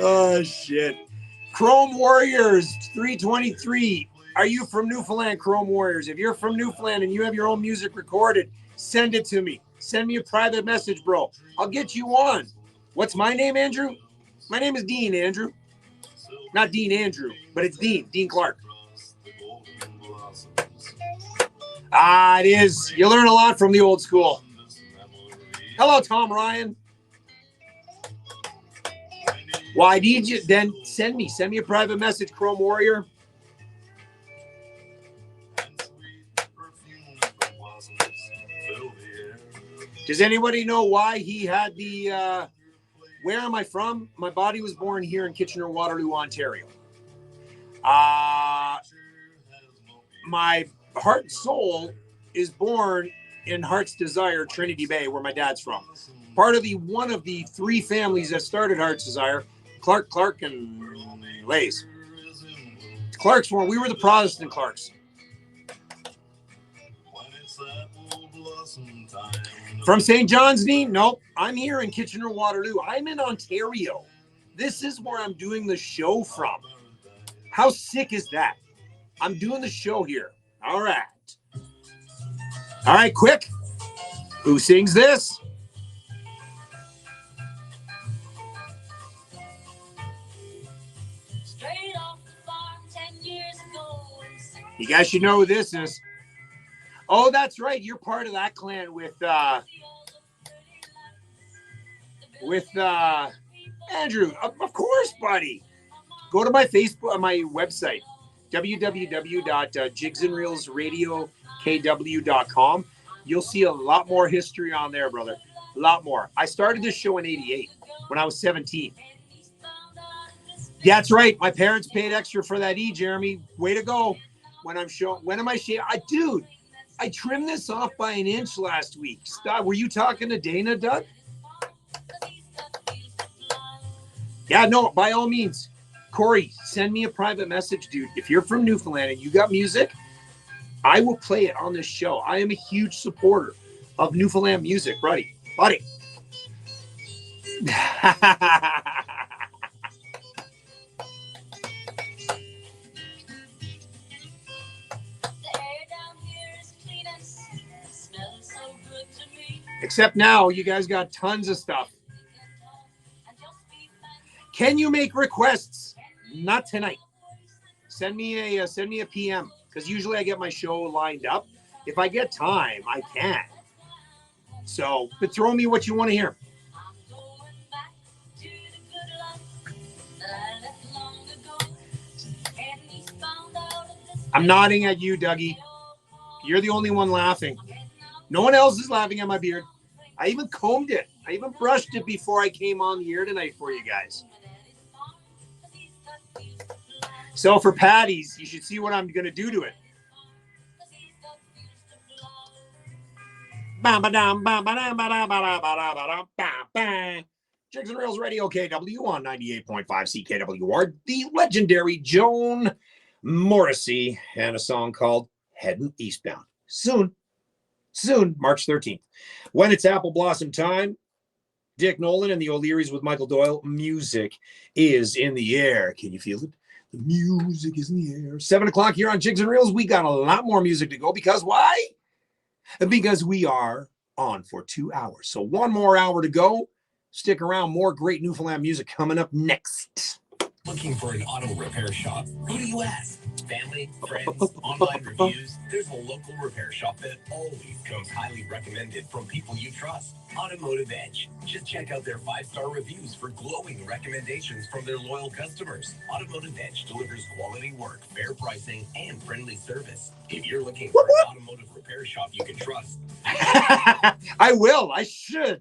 Oh, shit. Chrome Warriors 323. Are you from Newfoundland, Chrome Warriors? If you're from Newfoundland and you have your own music recorded, send it to me. Send me a private message, bro. I'll get you on. What's my name, Andrew? My name is Dean, Andrew. Not Dean Andrew, but it's Dean. Dean Clark. Ah, it is. You learn a lot from the old school. Hello, Tom Ryan. Why need you? Then send me a private message, Chrome Warrior. Does anybody know why he had the Where am I from? My body was born here in Kitchener-Waterloo, Ontario. My heart and soul is born in Heart's Desire, Trinity Bay, where my dad's from. Part of one of the three families that started Heart's Desire, Clark, and Lays. Clark's were, we were the Protestant Clarks. From St. John's, nope. I'm here in Kitchener-Waterloo. I'm in Ontario. This is where I'm doing the show from. How sick is that? I'm doing the show here. All right. All right, quick. Who sings this? Straight off the farm 10 years ago. You guys should know who this is. Oh, that's right. You're part of that clan with Andrew. Of course, buddy. Go to my Facebook, my website, www.jigsandreelsradiokw.com. You'll see a lot more history on there, brother. A lot more. I started this show in '88 when I was 17. Yeah, that's right. My parents paid extra for that Jeremy. Way to go. When am I shaving? Dude, I trimmed this off by an inch last week. Stop. Were you talking to Dana, Doug? Yeah, no, by all means. Corey, send me a private message, dude. If you're from Newfoundland and you got music, I will play it on this show. I am a huge supporter of Newfoundland music, buddy. Except now, you guys got tons of stuff. Can you make requests? Not tonight. Send me a PM, because usually I get my show lined up. If I get time, I can. So, but throw me what you want to hear. I'm nodding at you, Dougie. You're the only one laughing. No one else is laughing at my beard. I even combed it. I even brushed it before I came on the air tonight for you guys. So for Patty's, you should see what I'm going to do to it. Jigs and Reels Radio KW on 98.5 CKWR. The legendary Joan Morrissey and a song called Heading Eastbound. Soon, March 13th. When it's apple blossom time, Dick Nolan and the O'Learys with Michael Doyle. Music is in the air. Can you feel it? The music is in the air. 7 o'clock here on Jigs and Reels. We got a lot more music to go because why? Because we are on for 2 hours. So one more hour to go. Stick around. More great Newfoundland music coming up next. Looking for an auto repair shop? Who do you ask? Family, friends, online reviews? There's a local repair shop that always comes highly recommended from people you trust. Automotive Edge. Just check out their 5-star reviews for glowing recommendations from their loyal customers. Automotive Edge delivers quality work, fair pricing, and friendly service. If you're looking for an automotive repair shop you can trust. I will. I should.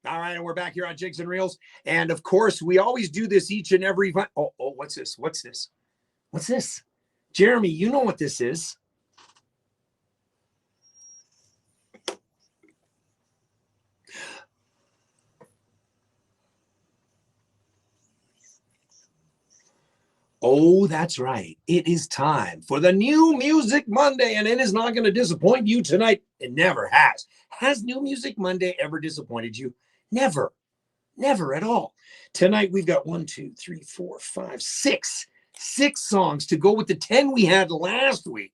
All right, and we're back here on Jigs and Reels. And of course, we always do this each and every. Oh, what's this? What's this? Jeremy, you know what this is. Oh, that's right. It is time for the New Music Monday, and it is not going to disappoint you tonight. It never has. Has New Music Monday ever disappointed you? Never at all. Tonight we've got 6 songs to go with the 10 we had last week.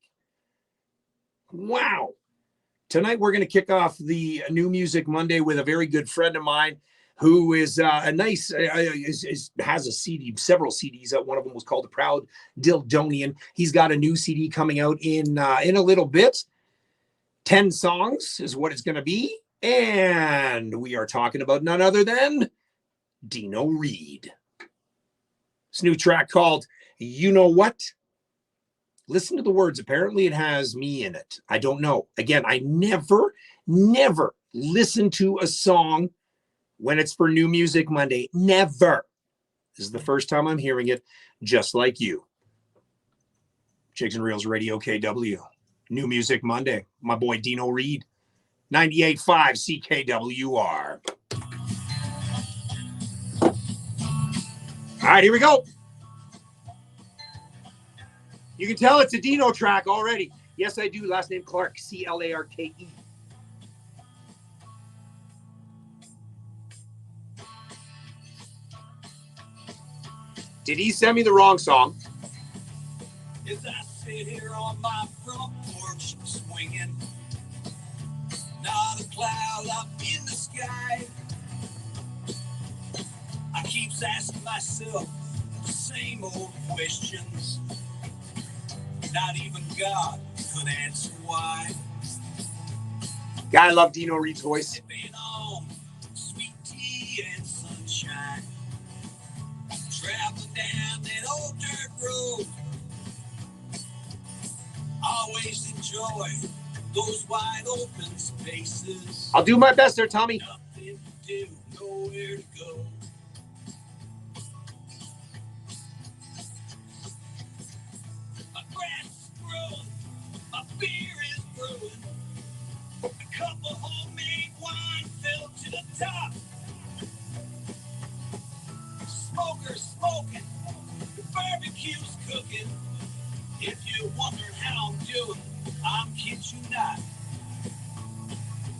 Wow. Tonight we're going to kick off the New Music Monday with a very good friend of mine who is has a CD, several CDs. One of them was called The Proud Dildonian. He's got a new CD coming out in a little bit. 10 songs is what it's going to be. And we are talking about none other than Dino Reed. This new track called You Know What? Listen to the words. Apparently it has me in it. I don't know. Again, I never never listen to a song when it's for New Music Monday. Never. This is the first time I'm hearing it, just like you. Jigs and Reels Radio KW. New Music Monday. My boy Dino Reed. 98.5 CKWR. All right, here we go. You can tell it's a Dino track already. Yes, I do. Last name Clark. Clarke. Did he send me the wrong song? As I sit here on my front porch swinging, not a cloud up in the sky. I keep asking myself the same old questions. Not even God could answer why. God, I love Dino Reed's voice. Sipping on sweet tea and sunshine. Traveling down that old dirt road. Always enjoy those wide open spaces. I'll do my best there, Tommy. Nothing to do, nowhere to go. My grass is growing, my beer is brewing. A cup of homemade wine filled to the top. Smoker's smoking, the barbecue's cooking. If you're wondering how I'm doing, I'm kid you not.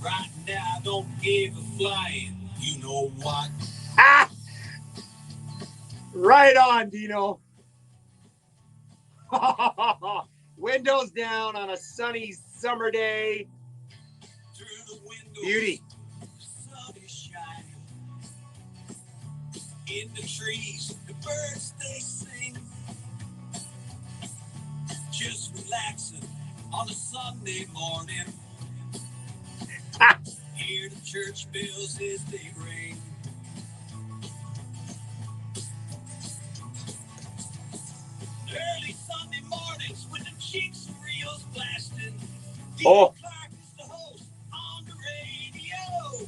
Right now, I don't give a flying. You know what? Ah! Right on, Dino. Windows down on a sunny summer day. Through the window, Beauty. the sun is shining. In the trees, the birds they sing. Just relaxing on a Sunday morning. Hear the church bells as they ring. Early Sunday mornings with the Jigs and Reels blasting. Oh. Clark is the host on the radio.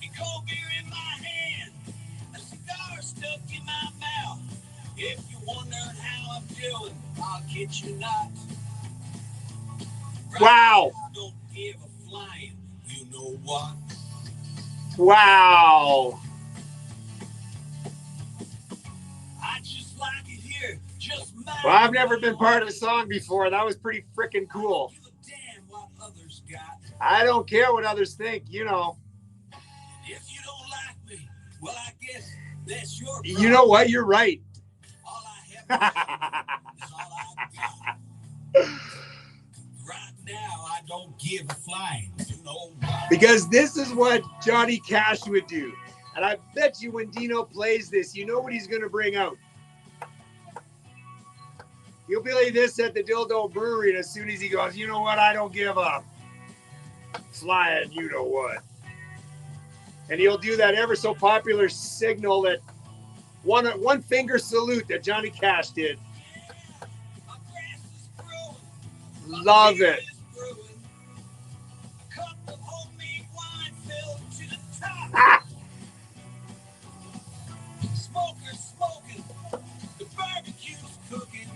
A cold beer in my hand, a cigar stuck in my mouth. If you're wondering how I'm doing, I'll kid you not. Right Wow. now, I don't give a flying. You know what? Wow. I just like it here. Just my Well, I've never been part of a song before. That was pretty freaking cool. Give a damn what others got. I don't care what others think, you know. If you don't like me, well, I guess that's your problem. You know what? You're right. All I have is all I got. Right now, I don't give a flying. You know why? Because this is what Johnny Cash would do. And I bet you when Dino plays this, you know what he's going to bring out. He'll play this at the Dildo Brewery, and as soon as he goes, you know what? I don't give a flying, you know what. And he'll do that ever so popular signal that one finger salute that Johnny Cash did. My grass is growing. My Love beer it. is brewing. A cup of homemade wine filled to the top. Ah! Smoker's smoking. The barbecue's cooking.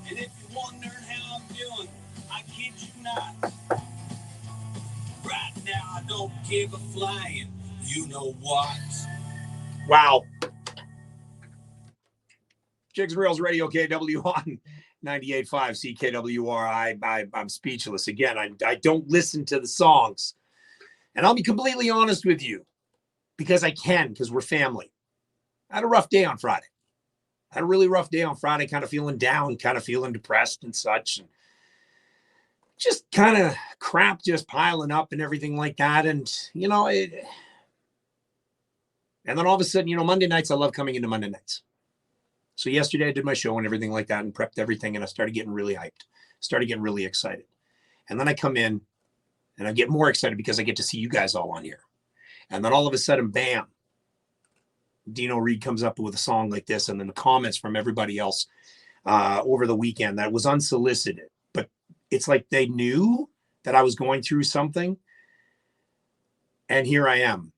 And if you're wondering how I'm doing, I kid you not. Right now, I don't give a flying. You know what? Wow. Jigs and Reels Radio KW on 98.5 CKWR. I'm speechless. Again, I don't listen to the songs. And I'll be completely honest with you because I can, because we're family. I had a rough day on Friday. I had a really rough day on Friday, kind of feeling down, kind of feeling depressed and such. And just kind of crap just piling up and everything like that. And, you know, and then all of a sudden, you know, Monday nights, I love coming into Monday nights. So yesterday I did my show and everything like that and prepped everything. And I started getting really hyped, started getting really excited. And then I come in and I get more excited because I get to see you guys all on here. And then all of a sudden, bam, Dino Reed comes up with a song like this. And then the comments from everybody else over the weekend that was unsolicited, but it's like they knew that I was going through something. And here I am.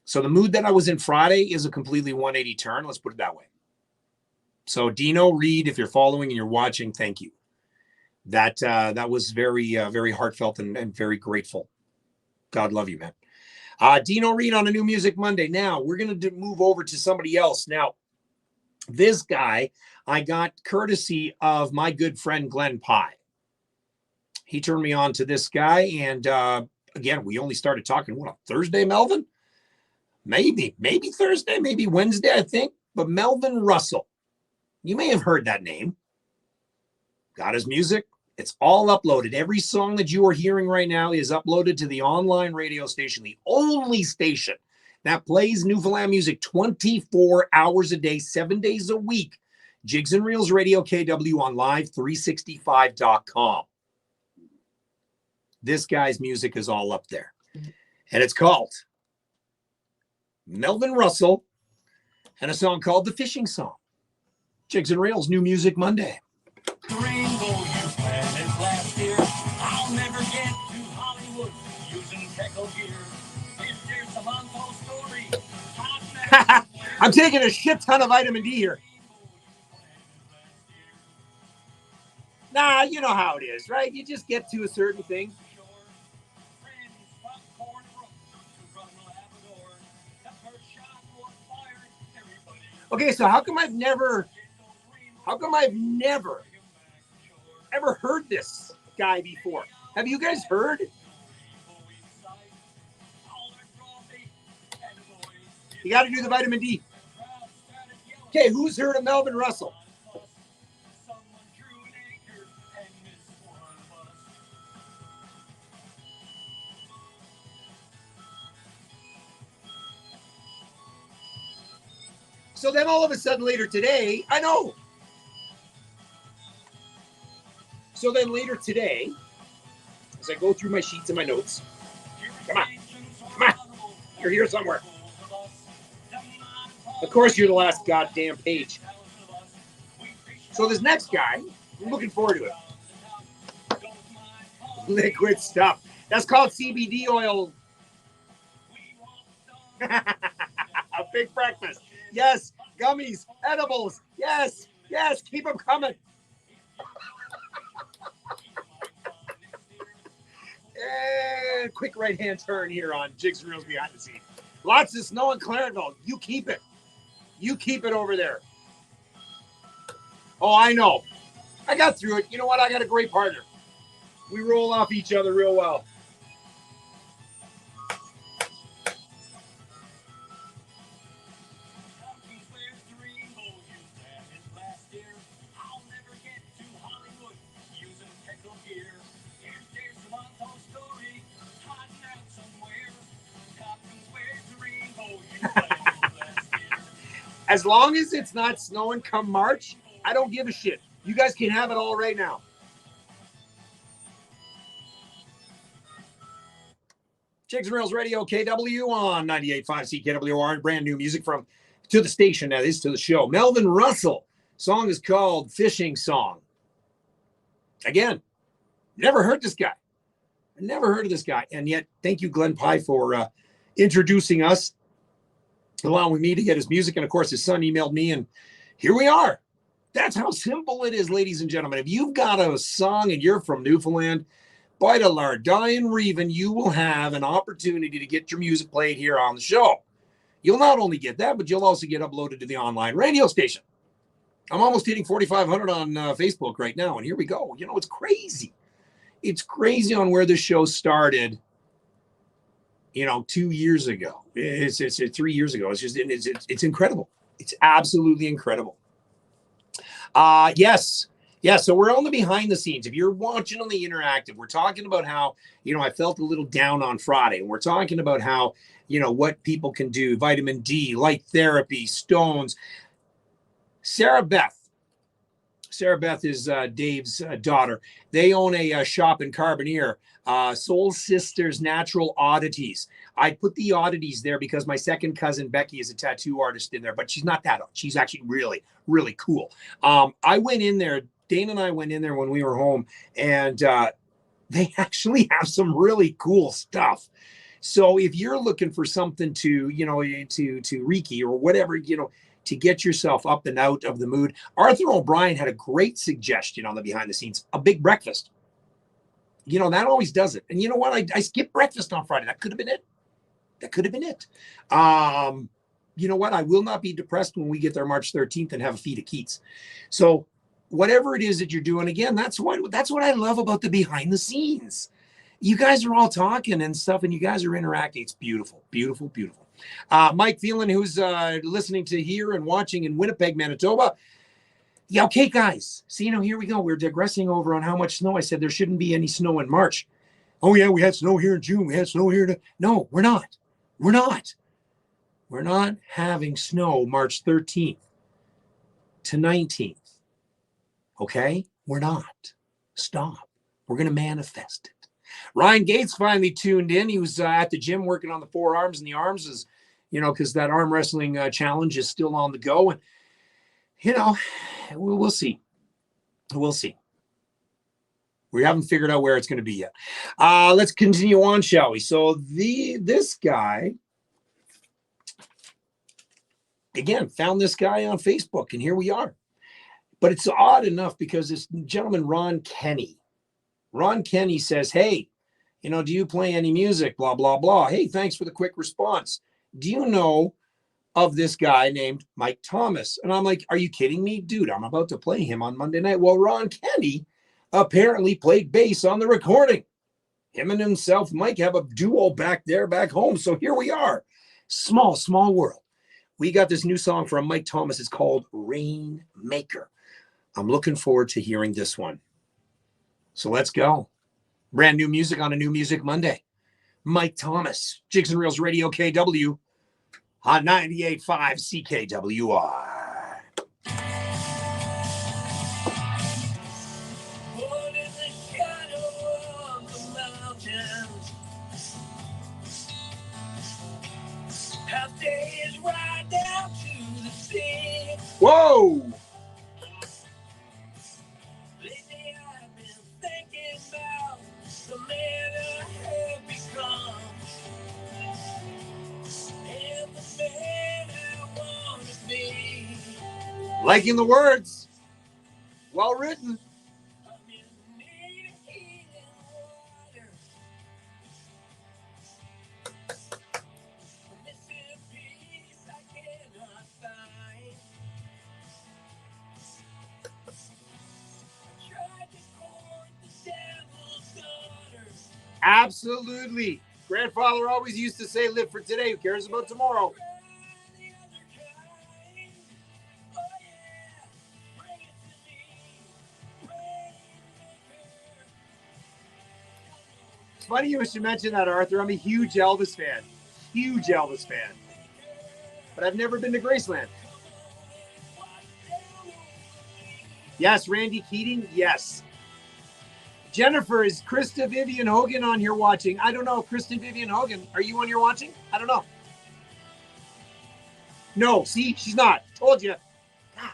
So the mood that I was in Friday is a completely 180 turn. Let's put it that way. So Dino Reed, if you're following and you're watching, thank you. That was very, very heartfelt and very grateful. God love you, man. Dino Reed on a New Music Monday. Now we're going to move over to somebody else. Now, this guy I got courtesy of my good friend Glenn Pye. He turned me on to this guy, and again, we only started talking on Thursday, Melvin? Maybe Thursday, maybe Wednesday, I think. But Melvin Russell, you may have heard that name. Got his music. It's all uploaded. Every song that you are hearing right now is uploaded to the online radio station, the only station that plays Newfoundland music 24 hours a day, 7 days a week. Jigs and Reels Radio KW on live365.com. This guy's music is all up there. And it's called Melvin Russell and a song called The Fishing Song. Jigs and Reels, New Music Monday. The rainbow you planted last year. I'll never get to Hollywood using Teco gear. If there's a Monto story, I'm taking a shit ton of vitamin D here. Nah, you know how it is, right? You just get to a certain thing. Okay, so how come I've never ever heard this guy before? Have you guys heard? You got to do the vitamin D. Okay, who's heard of Melvin Russell? So then all of a sudden later today, I know. So then later today, as I go through my sheets and my notes, come on, you're here somewhere. Of course, you're the last goddamn page. So this next guy, I'm looking forward to it. Liquid stuff. That's called CBD oil. A big breakfast. Yes, gummies, edibles. Yes, keep them coming. And quick right-hand turn here on Jigs and Reels Behind the Scenes. Lots of snow in Clarenville. You keep it. You keep it over there. Oh, I know. I got through it. You know what? I got a great partner. We roll off each other real well. As long as it's not snowing come March, I don't give a shit. You guys can have it all right now. Jigs and Reels Radio KW on 98.5 CKWR. Brand new music from to the station. That is to the show. Melvin Russell. Song is called Fishing Song. Again, never heard this guy. I never heard of this guy. And yet, thank you, Glenn Pye, for introducing us, allowing me to get his music. And of course, his son emailed me, and here we are. That's how simple it is, ladies and gentlemen. If you've got a song and you're from Newfoundland, by the Lord, Diane Reven, you will have an opportunity to get your music played here on the show. You'll not only get that, but you'll also get uploaded to the online radio station. I'm almost hitting 4,500 on Facebook right now, and here we go. You know, it's crazy. It's crazy on where this show started, 2 years ago. It's 3 years ago. It's incredible. It's absolutely incredible. Yes. So we're on the behind the scenes. If you're watching on the interactive, we're talking about how, I felt a little down on Friday. And we're talking about how, what people can do, vitamin D, light therapy, stones. Sarah Beth is Dave's daughter. They own a shop in Carbonear, Soul Sisters Natural Oddities. I put the oddities there because my second cousin Becky is a tattoo artist in there, but she's not that old. She's actually really, really cool. I went in there. Dana and I went in there when we were home, and They actually have some really cool stuff. So if you're looking for something to, to Reiki or whatever, to get yourself up and out of the mood, Arthur O'Brien had a great suggestion on the behind the scenes, a big breakfast. That always does it. And you know what? I skipped breakfast on Friday. That could have been it. You know what? I will not be depressed when we get there March 13th and have a feed of Keats. So whatever it is that you're doing, again, that's what I love about the behind the scenes. You guys are all talking and stuff, and you guys are interacting. It's beautiful, beautiful, beautiful. Mike Phelan, who's listening to here and watching in Winnipeg, Manitoba. Yeah, okay, guys. See, here we go. We're digressing over on how much snow. I said there shouldn't be any snow in March. Oh, yeah, we had snow here in June. We had snow here. No, we're not. We're not. We're not having snow March 13th to 19th. Okay? We're not. Stop. We're going to manifest it. Ryan Gates finally tuned in. He was at the gym working on the forearms and the arms, because that arm wrestling challenge is still on the go. And, we'll see. We'll see. We haven't figured out where it's going to be yet. Let's continue on, shall we? So this guy, again, found this guy on Facebook, and here we are. But it's odd enough because this gentleman, Ron Kenny says, hey, do you play any music? Blah, blah, blah. Hey, thanks for the quick response. Do you know of this guy named Mike Thomas? And I'm like, are you kidding me? Dude, I'm about to play him on Monday night. Well, Ron Kenny apparently played bass on the recording. Him and himself, Mike, have a duo back home. So here we are. Small world. We got this new song from Mike Thomas. It's called Rainmaker. I'm looking forward to hearing this one. So let's go. Brand new music on a New Music Monday. Mike Thomas, Jigs and Reels Radio KW on 98.5 CKWR. Born in the shadow of the mountains, half days right down to the sea. Whoa! Lately I've been thinking about the man I have become, and the man I want to be. Liking the words. Well written. I'm in need of healing water. I'm missing peace I cannot find. I tried to court the devil's daughter. Absolutely. Grandfather always used to say, live for today. Who cares about tomorrow? The other kind. Oh yeah, bring it to me. Rainmaker. It's funny you should mention that, Arthur. I'm a huge Elvis fan. Huge Elvis fan. But I've never been to Graceland. Yes, Randy Keating. Yes. Jennifer, is Krista Vivian Hogan on here watching? I don't know. Krista Vivian Hogan, are you on here watching? I don't know. No, see, she's not. Told you. God.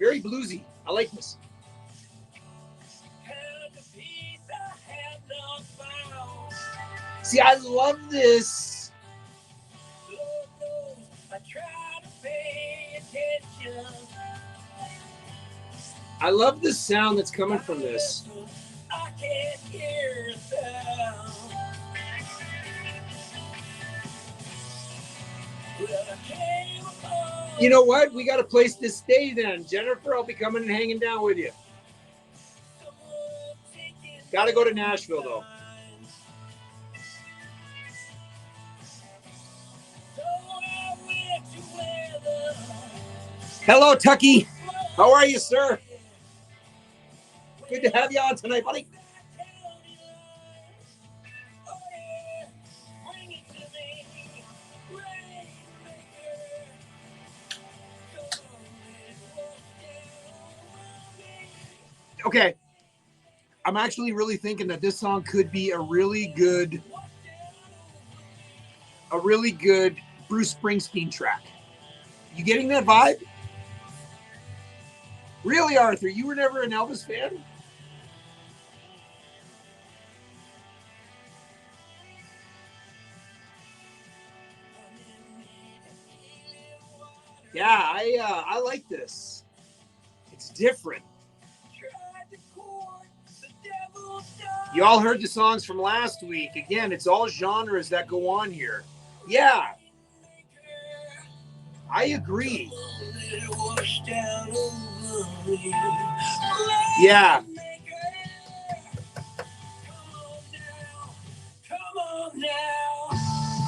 Very bluesy. I like this. See, I love this. I try to pay attention. I love the sound that's coming from this. I can't hear a sound. Well, I came upon You know what? We got a place to stay then. Jennifer, I'll be coming and hanging down with you. someone taking Got to go to Nashville, though. So I went to where the Hello, Tucky. How are you, sir? Good to have you on tonight, buddy. Okay. I'm actually really thinking that this song could be a really good Bruce Springsteen track. You getting that vibe? Really, Arthur? You were never an Elvis fan? Yeah, I like this. It's different. You all heard the songs from last week. Again, it's all genres that go on here. Yeah, I agree. Yeah.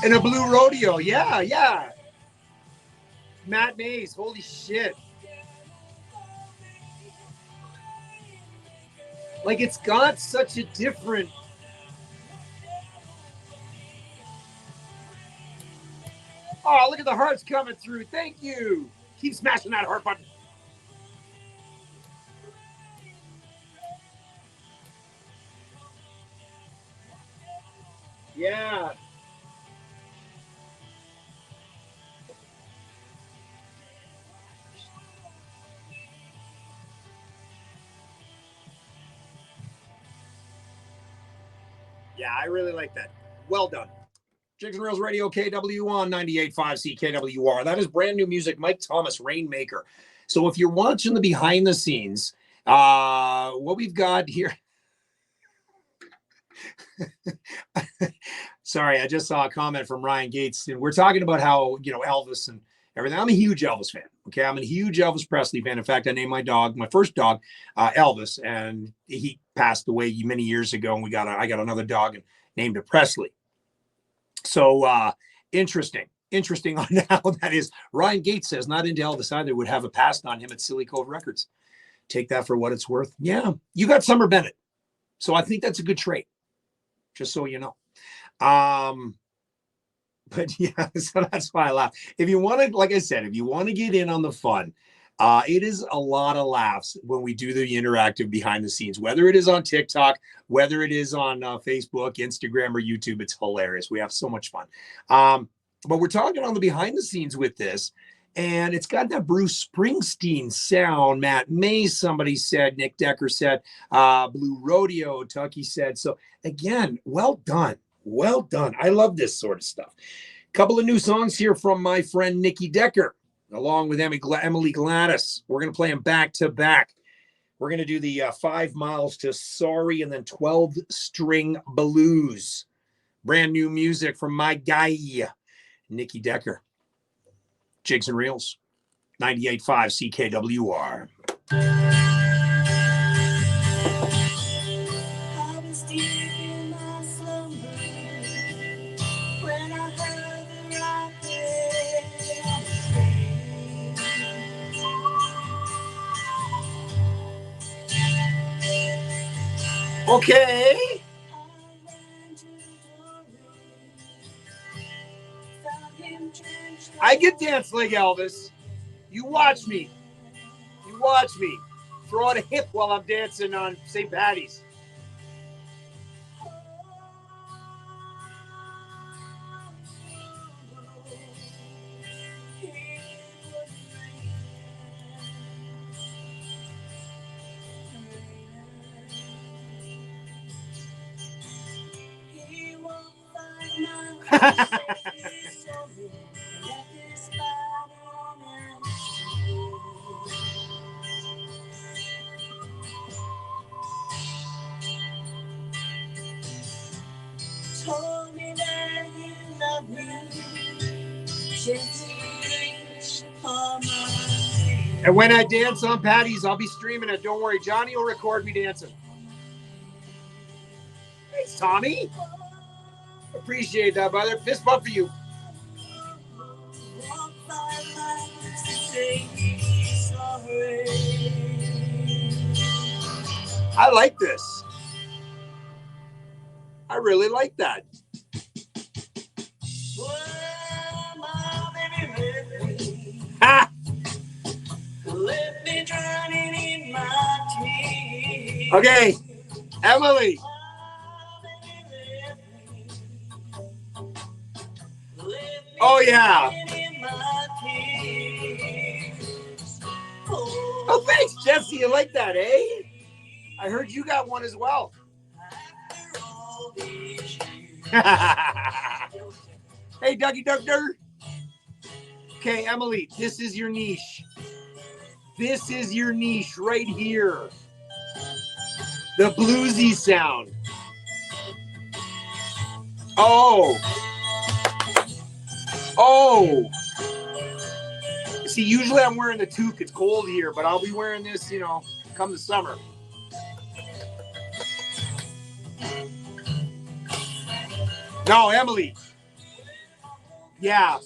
And a Blue Rodeo. Yeah, yeah. Matt Mays. Holy shit. Like, it's got such a different... Oh, look at the hearts coming through. Thank you. Keep smashing that heart button. Yeah. Yeah, I really like that. Well done. Jigs and Reels Radio, KW on 98.5 CKWR. That is brand new music, Mike Thomas, Rainmaker. So if you're watching the behind the scenes, what we've got here... Sorry, I just saw a comment from Ryan Gates, and we're talking about how, Elvis and everything. I'm a huge Elvis fan. Okay, I'm a huge Elvis Presley fan. In fact, I named my first dog, Elvis, and he passed away many years ago. And I got another dog and named it Presley. So interesting on how that is. Ryan Gates says not into Elvis either, would have a pass on him at Silly Cove Records. Take that for what it's worth. Yeah, you got Summer Bennett, so I think that's a good trade. Just so you know. But yeah, so that's why I laugh. If you want to, like I said, if you want to get in on the fun, it is a lot of laughs when we do the interactive behind the scenes, whether it is on TikTok, whether it is on Facebook, Instagram, or YouTube. It's hilarious. We have so much fun. But we're talking on the behind the scenes with this, and it's got that Bruce Springsteen sound. Matt May, somebody said, Nick Decker said, Blue Rodeo, Tucky said. So again, well done. Well done. I love this sort of stuff. A couple of new songs here from my friend Nikki Decker, along with Emily Gladys. We're going to play them back to back. We're going to do the 5 Miles to Sorry and then 12 String Blues. Brand new music from my guy, Nikki Decker. Jigs and Reels, 98.5 CKWR. I was deep in my slumber when I heard the rocket. Okay. I can dance like Elvis. You watch me. You watch me. Throw out a hip while I'm dancing on St. Patty's. Told me that you love me, just reach for my... And when I dance on Patty's, I'll be streaming it. Don't worry. Johnny will record me dancing. Thanks, Tommy. Appreciate that, brother. Fist bump for you. I like this. I really like that. Ha! Okay, Emily. Oh, yeah. Oh, thanks, Jesse. You like that, eh? I heard you got one as well. Hey, Dougie Doug Dirt. Okay, Emily, this is your niche. This is your niche right here. The bluesy sound. Oh. Oh. See, usually I'm wearing the toque. It's cold here, but I'll be wearing this, you know, come the summer. No, Emily. Yeah.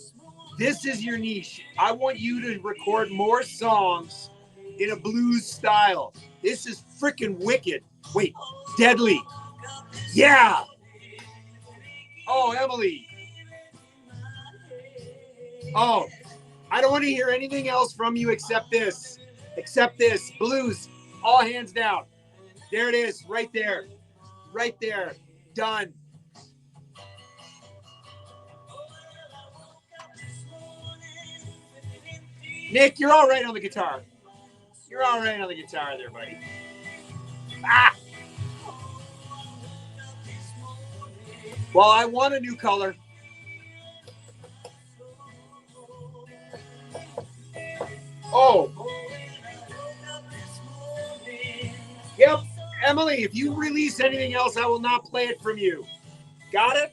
This is your niche. I want you to record more songs in a blues style. This is freaking wicked. Wait, deadly. Yeah. Oh, Emily. Oh, I don't want to hear anything else from you except this. Except this. Blues. All hands down. There it is. Right there. Right there. Done. Nick, you're all right on the guitar. You're all right on the guitar there, buddy. Ah! Well, I want a new color. Oh. Yep. Emily, if you release anything else, I will not play it from you. Got it?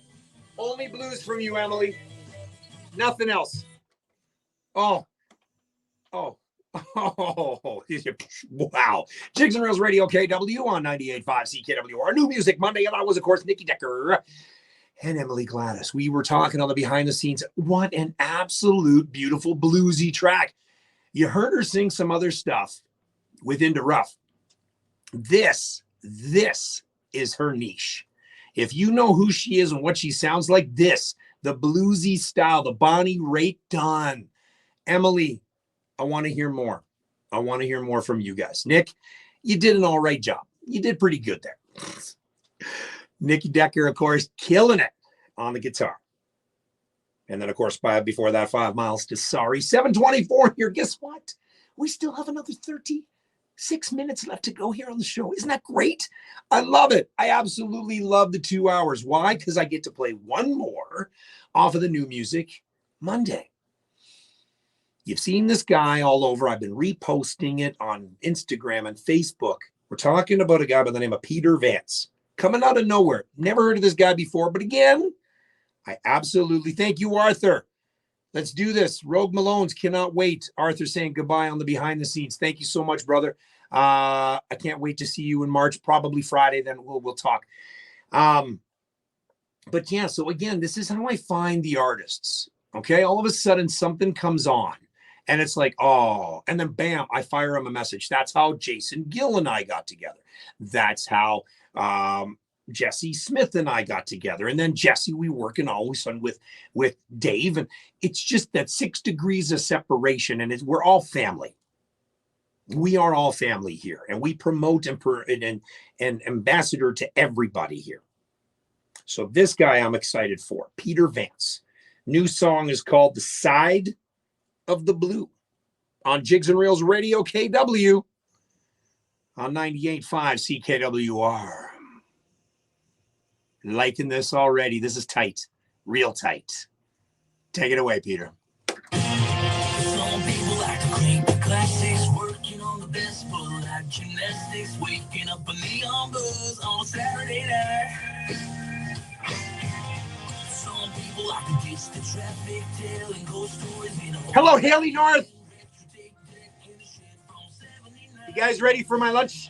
Only blues from you, Emily. Nothing else. Oh. Oh. Oh. Wow. Jigs and Reels Radio KW on 98.5 CKWR. New Music Monday. And I was, of course, Nikki Decker and Emily Gladys. We were talking on the behind the scenes. What an absolute beautiful bluesy track. You heard her sing some other stuff with Into Rough. This is her niche. If you know who she is and what she sounds like, this, the bluesy style, the Bonnie Raitt done. Emily, I want to hear more. I want to hear more from you guys. Nick, you did an all right job. You did pretty good there. Nikki Decker, of course, killing it on the guitar. And then, of course, before that, 5 miles to Sorry. 7:24 here. Guess what? We still have another 36 minutes left to go here on the show. Isn't that great? I love it. I absolutely love the 2 hours. Why? Because I get to play one more off of the New Music Monday. You've seen this guy all over. I've been reposting it on Instagram and Facebook. We're talking about a guy by the name of Peter Vance. Coming out of nowhere. Never heard of this guy before, but again, I absolutely thank you, Arthur. Let's do this. Rogue Malone's Cannot Wait. Arthur saying goodbye on the behind the scenes. Thank you so much, brother. I can't wait to see you in March, probably Friday. Then we'll talk. But yeah, so again, this is how I find the artists. Okay, all of a sudden something comes on, and it's like, oh, and then bam, I fire him a message. That's how Jason Gill and I got together. That's how Jesse Smith and I got together. And then Jesse, we working always on with Dave. And it's just that 6 degrees of separation. And we're all family. We are all family here. And we promote and ambassador to everybody here. So this guy I'm excited for, Peter Vance. New song is called The Side of the Blue on Jigs and Reels Radio KW on 98.5 CKWR. Liking this already. This is tight. Real tight. Take it away, Peter. Some people like to clean the classics, working on the best for like gymnastics, waking up a neon buzz on a Saturday night. Some people like to ditch the traffic, telling ghost stories in a Hello, Haley North. You guys ready for my lunch?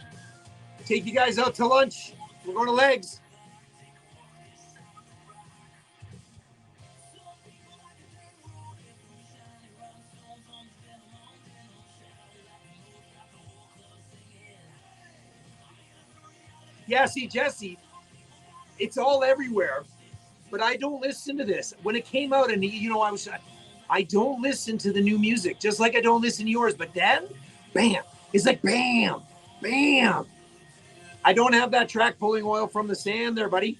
Take you guys out to lunch. We're going to Legs. Yeah, see, Jesse, it's all everywhere, but I don't listen to this. When it came out, and you know, I don't listen to the new music, just like I don't listen to yours. But then, bam, it's like bam, bam. I don't have that track Pulling Oil from the Sand there, buddy.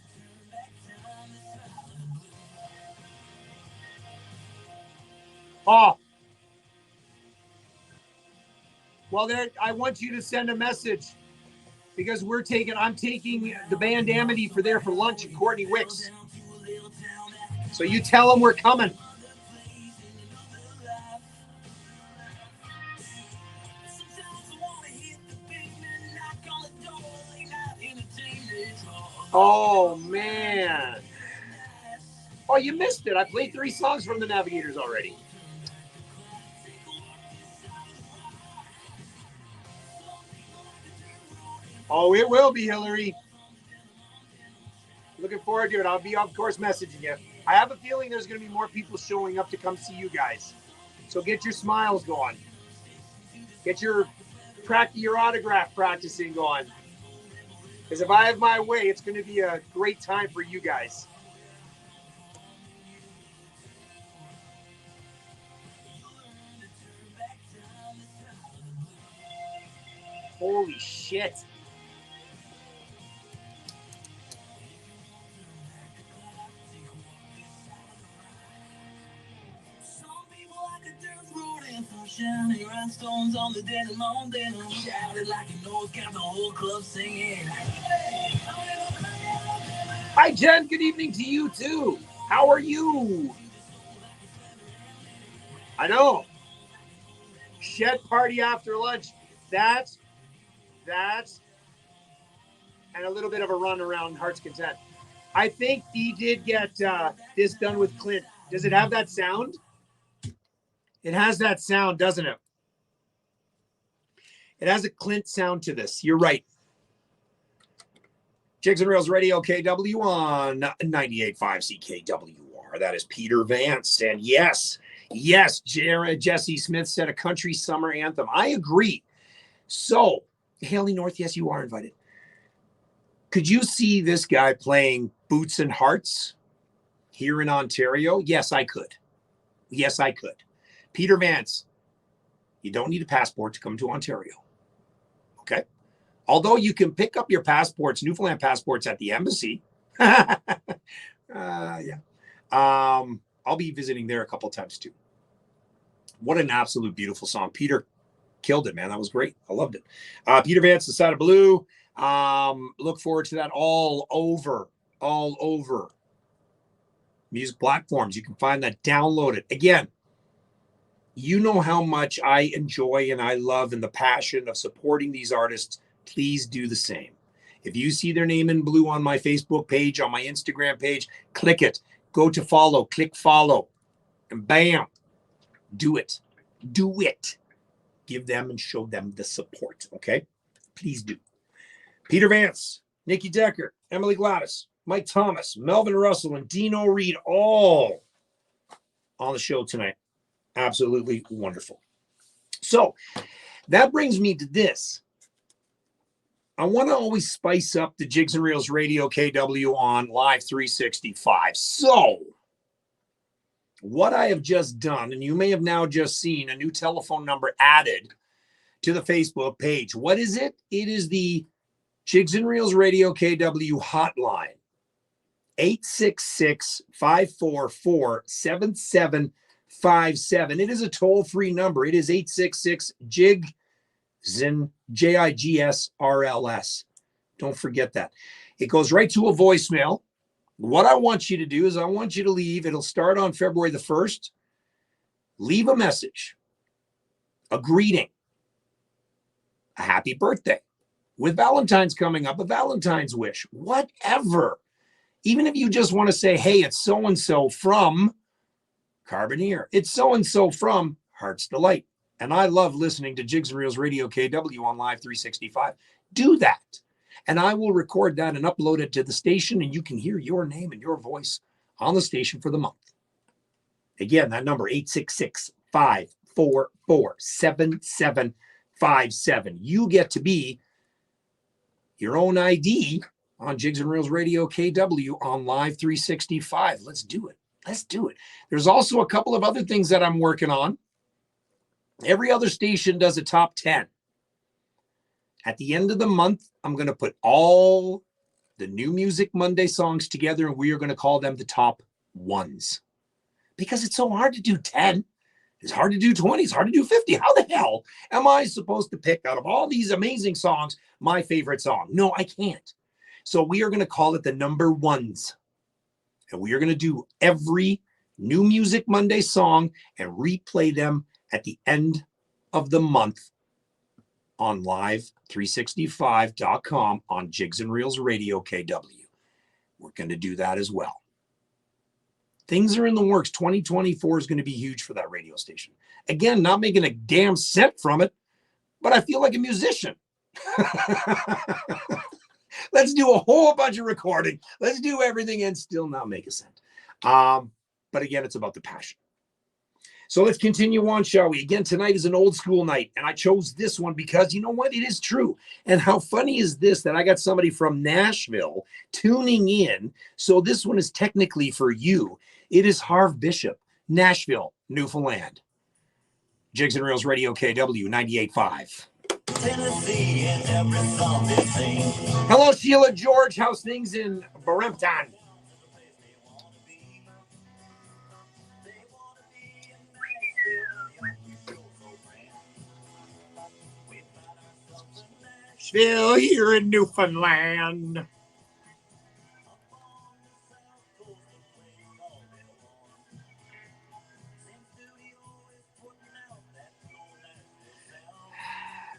Oh. Well, there, I want you to send a message because I'm taking the band Amity for lunch and Courtney Wicks. So you tell them we're coming. Oh, man. Oh, you missed it. I played 3 songs from the Navigators already. Oh, it will be, Hillary. Looking forward to it. I'll be, of course, messaging you. I have a feeling there's going to be more people showing up to come see you guys. So get your smiles going. Get your autograph practicing going. Because if I have my way, it's going to be a great time for you guys. Holy shit. Shining rhinestones on the denim on denim. Shouted like a nose, got the whole club singing. Hi, Jen. Good evening to you, too. How are you? I know. Shed party after lunch. That's, and a little bit of a run around Heart's Content. I think he did get this done with Clint. Does it have that sound? It has that sound, doesn't it? It has a Clint sound to this. You're right. Jigs and Reels Radio KW on 98.5 CKWR. That is Peter Vance. And yes, Jesse Smith said a country summer anthem. I agree. So, Haley North, yes, you are invited. Could you see this guy playing Boots and Hearts here in Ontario? Yes, I could. Yes, I could. Peter Vance, you don't need a passport to come to Ontario. Okay? Although you can pick up your passports, Newfoundland passports at the embassy. Yeah. I'll be visiting there a couple times too. What an absolute beautiful song. Peter killed it, man. That was great. I loved it. Peter Vance, The Side of Blue. Look forward to that all over music platforms. You can find that, download it. Again, you know how much I enjoy and I love and the passion of supporting these artists. Please do the same. If you see their name in blue on my Facebook page, on my Instagram page, click it. Go to follow, click follow, and bam, do it. Do it. Give them and show them the support, okay? Please do. Peter Vance, Nikki Decker, Emily Gladys, Mike Thomas, Melvin Russell, and Dino Reed, all on the show tonight. Absolutely wonderful. So that brings me to this. I want to always spice up the Jigs and Reels Radio KW on Live 365. So what I have just done, and you may have now just seen a new telephone number added to the Facebook page. What is it? It is the Jigs and Reels Radio KW hotline. 866-544-7757. It is a toll-free number. It is 866-JIGS, JIGSRLS. Don't forget that. It goes right to a voicemail. What I want you to do is I want you to leave. It'll start on February the 1st. Leave a message, a greeting, a happy birthday. With Valentine's coming up, a Valentine's wish, whatever. Even if you just want to say, hey, it's so-and-so from Carboneer. It's so-and-so from Heart's Delight. And I love listening to Jigs and Reels Radio KW on Live 365. Do that. And I will record that and upload it to the station, and you can hear your name and your voice on the station for the month. Again, that number, 866-544-7757. You get to be your own ID on Jigs and Reels Radio KW on Live 365. Let's do it. Let's do it. There's also a couple of other things that I'm working on. Every other station does a top 10. At the end of the month, I'm going to put all the New Music Monday songs together, and we are going to call them the top ones. Because it's so hard to do 10. It's hard to do 20. It's hard to do 50. How the hell am I supposed to pick out of all these amazing songs my favorite song? No, I can't. So we are going to call it the number ones. And we are going to do every New Music Monday song and replay them at the end of the month on live365.com on Jigs and Reels Radio KW. We're going to do that as well. Things are in the works. 2024 is going to be huge for that radio station. Again, not making a damn cent from it, but I feel like a musician. Let's do a whole bunch of recording. Let's do everything and still not make a cent. But again, it's about the passion. So let's continue on, shall we? Again, tonight is an old school night, and I chose this one because you know what? It is true. And how funny is this that I got somebody from Nashville tuning in? So this one is technically for you. It is Harv Bishop, Nashville, Newfoundland. Jigs and Reels Radio KW 98.5. Tennessee and every song they sing. Hello, Sheila George. How's things in Brampton? Still here in Newfoundland.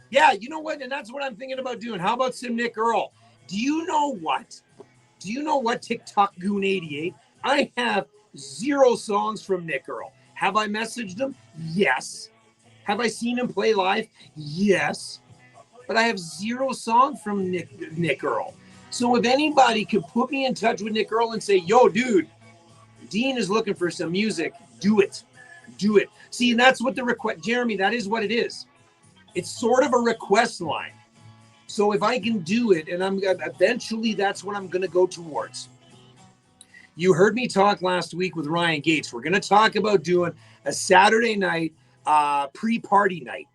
Yeah, you know what? And that's what I'm thinking about doing. How about some Nick Earl? Do you know what? Do you know what, TikTok Goon 88? I have 0 songs from Nick Earl. Have I messaged him? Yes. Have I seen him play live? Yes. But I have 0 songs from Nick Earl. So if anybody could put me in touch with Nick Earl and say, yo, dude, Dean is looking for some music, do it. Do it. See, and that's what the request, Jeremy, that is what it is. It's sort of a request line. So if I can do it, and I'm eventually that's what I'm going to go towards. You heard me talk last week with Ryan Gates. We're going to talk about doing a Saturday night pre-party night.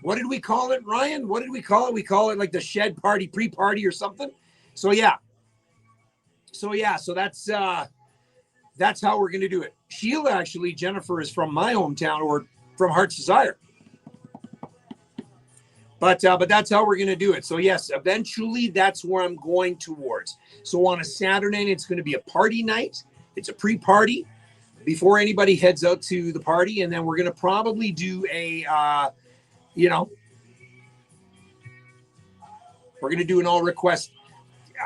What did we call it, Ryan? What did we call it? We call it like the shed party, pre-party or something. So yeah. So that's how we're going to do it. Sheila, actually, Jennifer is from my hometown or from Heart's Desire. But that's how we're going to do it. So yes, eventually that's where I'm going towards. So on a Saturday night, it's going to be a party night. It's a pre-party before anybody heads out to the party. And then we're going to probably do a, we're going to do an all request.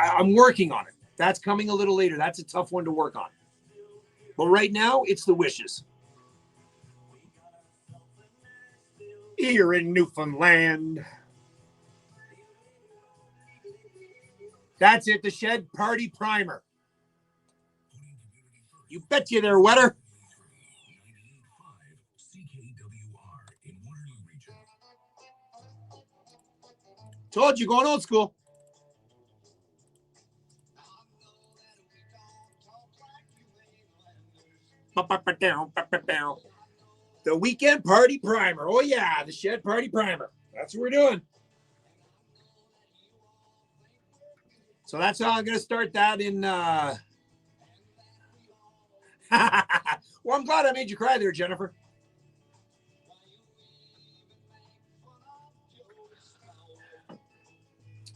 I'm working on it. That's coming a little later. That's a tough one to work on. But right now, it's the wishes. Here in Newfoundland. That's it, the Shed Party Primer. You bet you they're wetter. Told you, going old school. The Weekend Party Primer. Oh, yeah, the Shed Party Primer. That's what we're doing. So that's how I'm going to start that in. Well, I'm glad I made you cry there, Jennifer.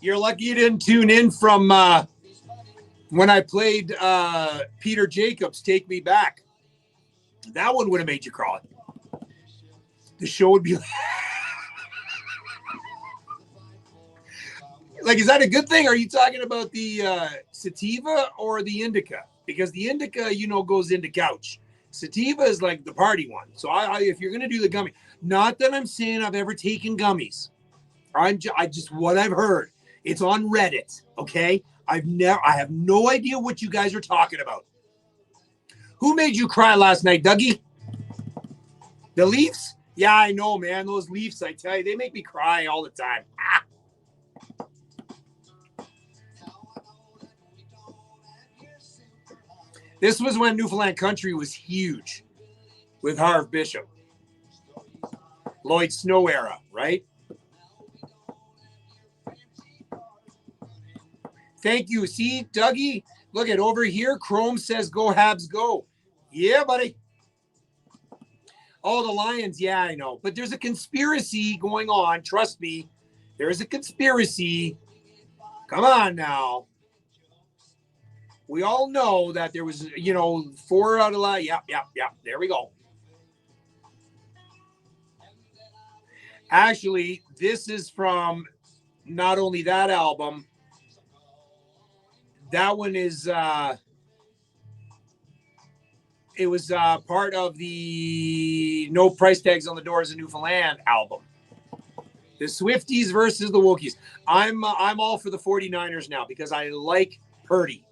You're lucky you didn't tune in from when I played Peter Jacobs' Take Me Back. That one would have made you cry. The show would be like, is that a good thing? Are you talking about the sativa or the indica? Because the indica, goes into couch. Sativa is like the party one. So if you're going to do the gummy, not that I'm saying I've ever taken gummies. I just what I've heard. It's on Reddit. Okay. I have no idea what you guys are talking about. Who made you cry last night, Dougie? The Leafs? Yeah, I know, man. Those Leafs, I tell you, they make me cry all the time. This was when Newfoundland country was huge with Harv Bishop. Lloyd Snow era, right? Thank you. See, Dougie, look at over here. Chrome says, go Habs, go. Yeah, buddy. Oh, the Lions. Yeah, I know. But there's a conspiracy going on. Trust me. There is a conspiracy. Come on now. We all know that there was, 4 out of the Yep. There we go. Actually, this is from not only that album. That one is it was part of the No Price Tags on the Doors of Newfoundland album. The Swifties versus the Wokies. I'm all for the 49ers now because I like Purdy.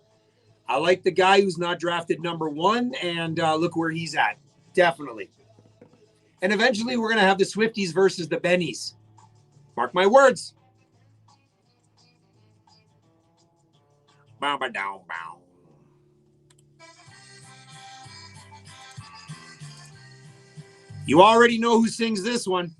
I like the guy who's not drafted number 1, and look where he's at. Definitely. And eventually we're going to have the Swifties versus the Bennies. Mark my words. Bow, bow, down, bow. You already know who sings this one.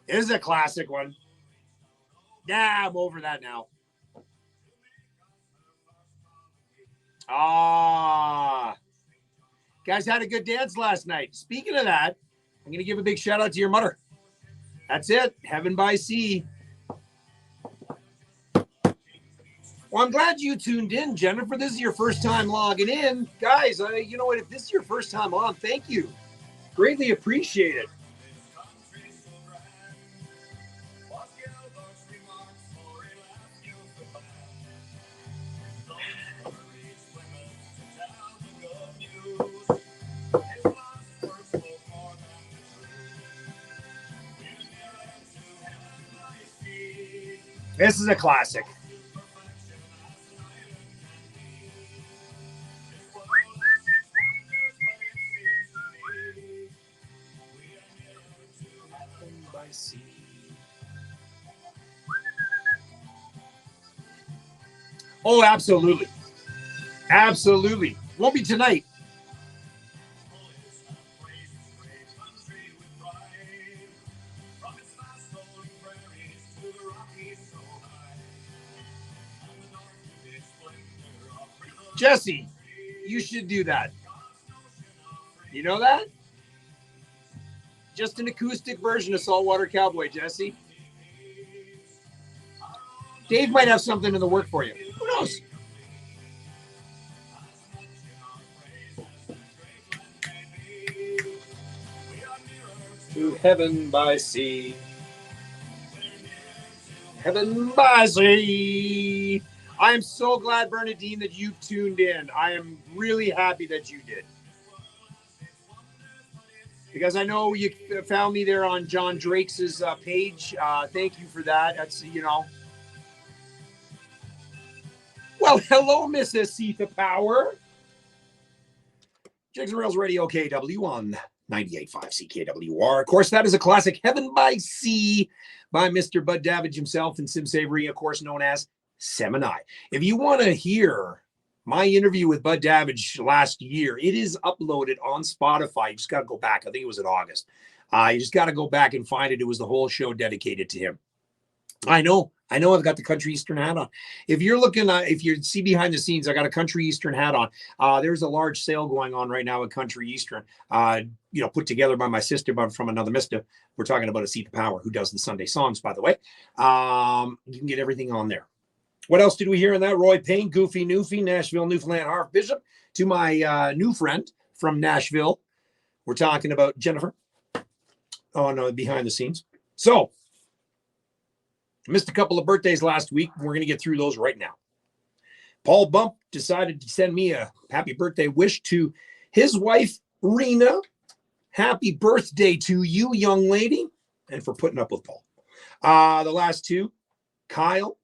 This is a classic one. Yeah, I'm over that now. Guys had a good dance last night. Speaking of that, I'm going to give a big shout out to your mother. That's it. Heaven by Sea. Well, I'm glad you tuned in, Jennifer. This is your first time logging in. Guys, you know what? If this is your first time on, thank you. Greatly appreciate it. This is a classic. Oh, absolutely. Absolutely. Won't be tonight. Jesse, you should do that. You know that? Just an acoustic version of Saltwater Cowboy, Jesse. Dave might have something in the work for you. Who knows? To heaven by sea. Heaven by sea. I am so glad, Bernadine, that you tuned in. I am really happy that you did. Because I know you found me there on John Drake's page. Thank you for that. That's, Well, hello, Mrs. Setha Power. Jigs and Reels Radio KW on 98.5 CKWR. Of course, that is a classic, Heaven by Sea, by Mr. Bud Davidge himself and Sim Savory, of course, known as Seminai. If you want to hear my interview with Bud Davidge last year, it is uploaded on Spotify. You just got to go back. I think it was in August. You just got to go back and find it. It was the whole show dedicated to him. I know I've got the Country Eastern hat on. If you're looking, if you see behind the scenes, I got a Country Eastern hat on. There's a large sale going on right now at Country Eastern, put together by my sister, but from another mister. We're talking about a Setha Power, who does the Sunday songs, by the way. You can get everything on there. What else did we hear in that? Roy Payne, Goofy Newfie, Nashville, Newfoundland, Harv Bishop. To my new friend from Nashville, we're talking about Jennifer on behind the scenes. So, missed a couple of birthdays last week. We're going to get through those right now. Paul Bump decided to send me a happy birthday wish to his wife, Rena. Happy birthday to you, young lady, and for putting up with Paul. The last two, Kyle,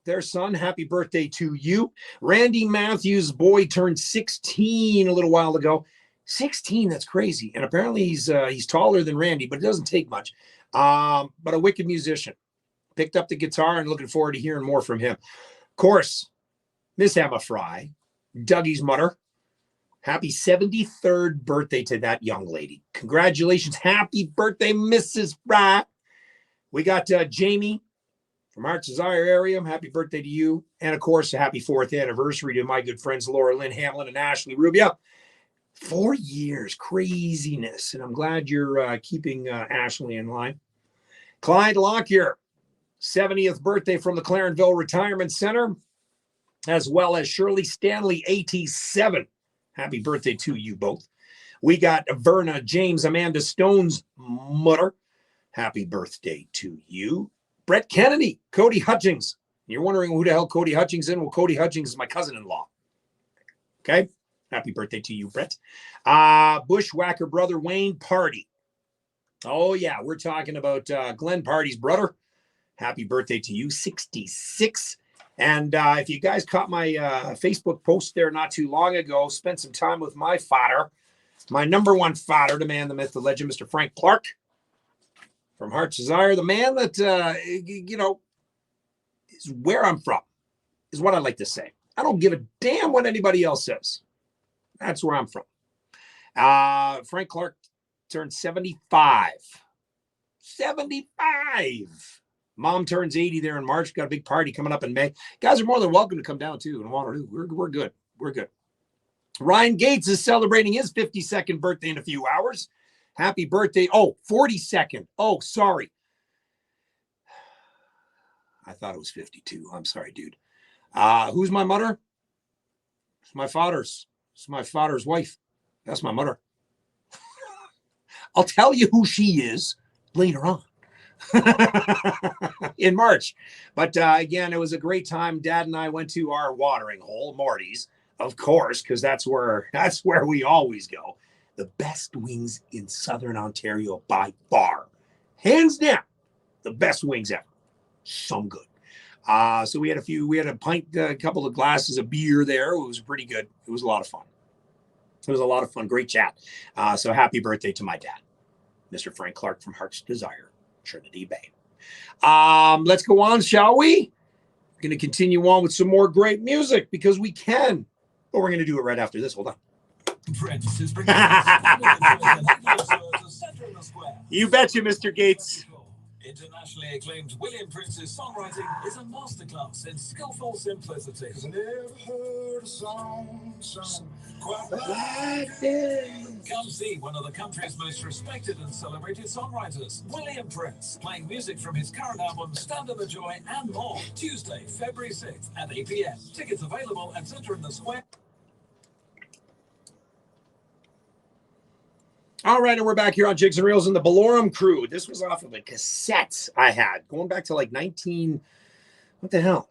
their son, happy birthday to you. Randy Matthews' boy turned 16 a little while ago. 16, that's crazy. And apparently he's taller than Randy, but it doesn't take much. But a wicked musician. Picked up the guitar and looking forward to hearing more from him. Of course, Miss Emma Fry, Dougie's mother. Happy 73rd birthday to that young lady. Congratulations. Happy birthday, Mrs. Fry. We got Jamie from Hearts Desire area. Happy birthday to you. And of course, a happy 4th anniversary to my good friends Laura Lynn Hamlin and Ashley Rubio. 4 years, craziness. And I'm glad you're keeping Ashley in line. Clyde Lockyer, 70th birthday from the Clarenville Retirement Center, as well as Shirley Stanley, 87. Happy birthday to you both. We got Verna James, Amanda Stone's mother. Happy birthday to you. Brett Kennedy, Cody Hutchings. You're wondering who the hell Cody Hutchings is? Well, Cody Hutchings is my cousin-in-law. Okay? Happy birthday to you, Brett. Bushwhacker brother Wayne Party. Oh, yeah, we're talking about Glenn Party's brother. Happy birthday to you, 66. And if you guys caught my Facebook post there not too long ago, spent some time with my father, my number one father, the man, the myth, the legend, Mr. Frank Clark from Hearts Desire, the man that, is where I'm from, is what I like to say. I don't give a damn what anybody else says. That's where I'm from. Frank Clark turned 75. 75. Mom turns 80 there in March. Got a big party coming up in May. Guys are more than welcome to come down too and want to do. We're good. We're good. Ryan Gates is celebrating his 52nd birthday in a few hours. Happy birthday. Oh, 42nd. Oh, sorry. I thought it was 52. I'm sorry, dude. Who's my mother? It's my father's. It's my father's wife. That's my mother. I'll tell you who she is later on in March. But again, it was a great time. Dad and I went to our watering hole, Marty's, of course, because that's where we always go. The best wings in Southern Ontario by far. Hands down, the best wings ever. So good. So we had a pint, a couple of glasses of beer there. It was pretty good. It was a lot of fun. It was a lot of fun. Great chat. So happy birthday to my dad, Mr. Frank Clark from Hearts Desire, Trinity Bay. Let's go on, shall we? We're going to continue on with some more great music because we can. But we're going to do it right after this. Hold on. You betcha, Mr. Gates. Internationally acclaimed William Prince's songwriting is a masterclass in skillful simplicity. Never heard a song quite like this. Come see one of the country's most respected and celebrated songwriters, William Prince, playing music from his current album, Stand in the Joy, and more. Tuesday, February 6th at 8 p.m. Tickets available at Centre in the Square. All right, and we're back here on Jigs and Reels and the Ballorem Crew. This was off of a cassette I had going back to like 19. What the hell?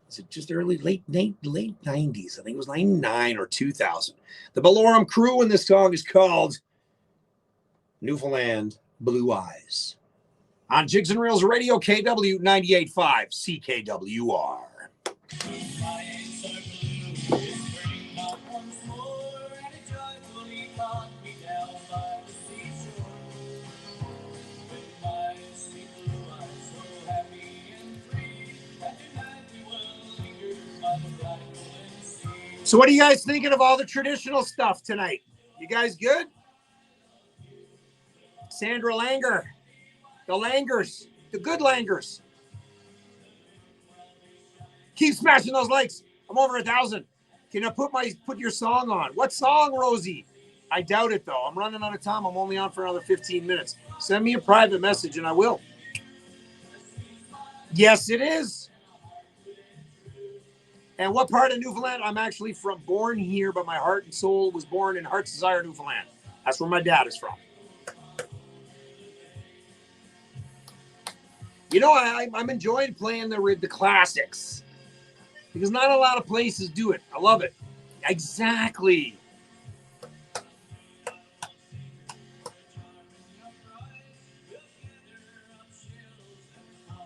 Is it just late 90s? I think it was 99 or 2000. The Ballorem Crew, and this song is called Newfoundland Blue Eyes on Jigs and Reels Radio, KW 98.5 CKWR. So what are you guys thinking of all the traditional stuff tonight? You guys good? Sandra Langer, the Langers, the good Langers. Keep smashing those likes. I'm over 1,000. Can I put your song on? What song, Rosie? I doubt it though. I'm running out of time. I'm only on for another 15 minutes. Send me a private message and I will. Yes, it is. And what part of Newfoundland? I'm actually born here, but my heart and soul was born in Hearts Desire, Newfoundland. That's where my dad is from. You know, I'm enjoying playing the classics because not a lot of places do it. I love it. Exactly.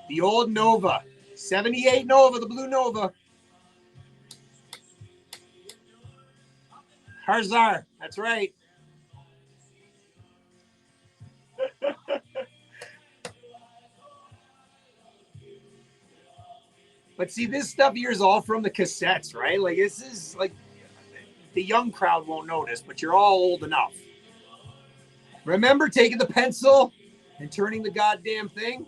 The old Nova. 78 Nova, the blue Nova. Harzar, that's right. But see, this stuff here is all from the cassettes, right? Like, this is like the young crowd won't notice, but you're all old enough. Remember taking the pencil and turning the goddamn thing?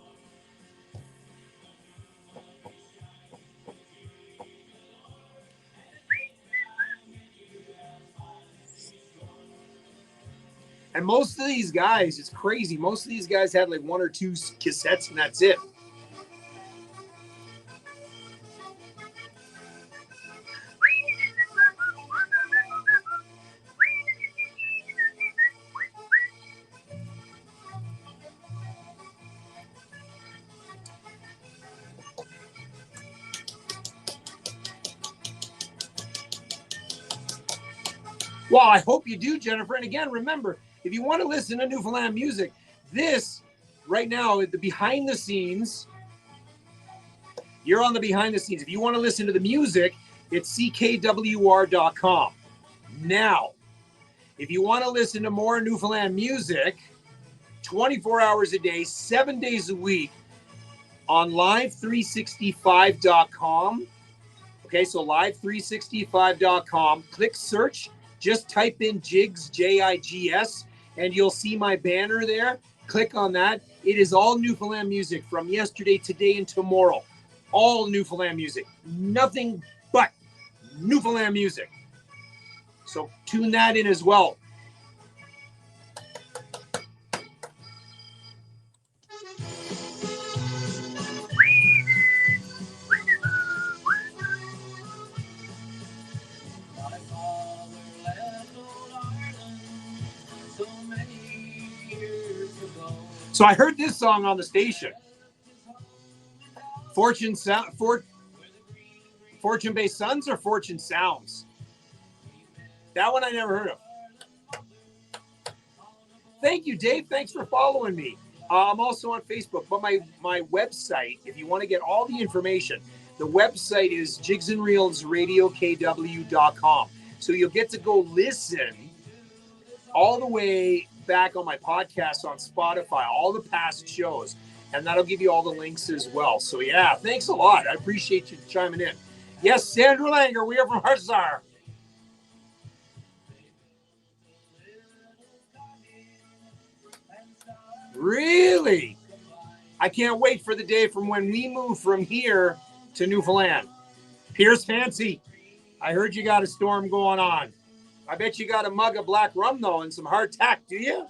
And most of these guys, it's crazy. Most of these guys had like 1 or 2 cassettes, and that's it. Well, I hope you do, Jennifer. And again, remember, if you want to listen to Newfoundland music, this right now, the behind the scenes, you're on the behind the scenes. If you want to listen to the music, it's ckwr.com. Now, if you want to listen to more Newfoundland music, 24 hours a day, 7 days a week on live365.com. Okay, so live365.com. Click search. Just type in Jigs, Jigs, and you'll see my banner there. Click on that. It is all Newfoundland music from yesterday, today, and tomorrow. All Newfoundland music. Nothing but Newfoundland music. So tune that in as well. So I heard this song on the station. Fortune Based Sons or Fortune Sounds? That one I never heard of. Thank you, Dave. Thanks for following me. I'm also on Facebook, but my website, if you want to get all the information, the website is jigsandreelsradiokw.com. So you'll get to go listen all the way back on my podcast on Spotify, all the past shows, and that'll give you all the links as well. So yeah, thanks a lot. I appreciate you chiming in. Yes, Sandra Langer, we are from Hartsar. Really? I can't wait for the day from when we move from here to Newfoundland. Pierce Fancy, I heard you got a storm going on. I bet you got a mug of black rum, though, and some hardtack, do you?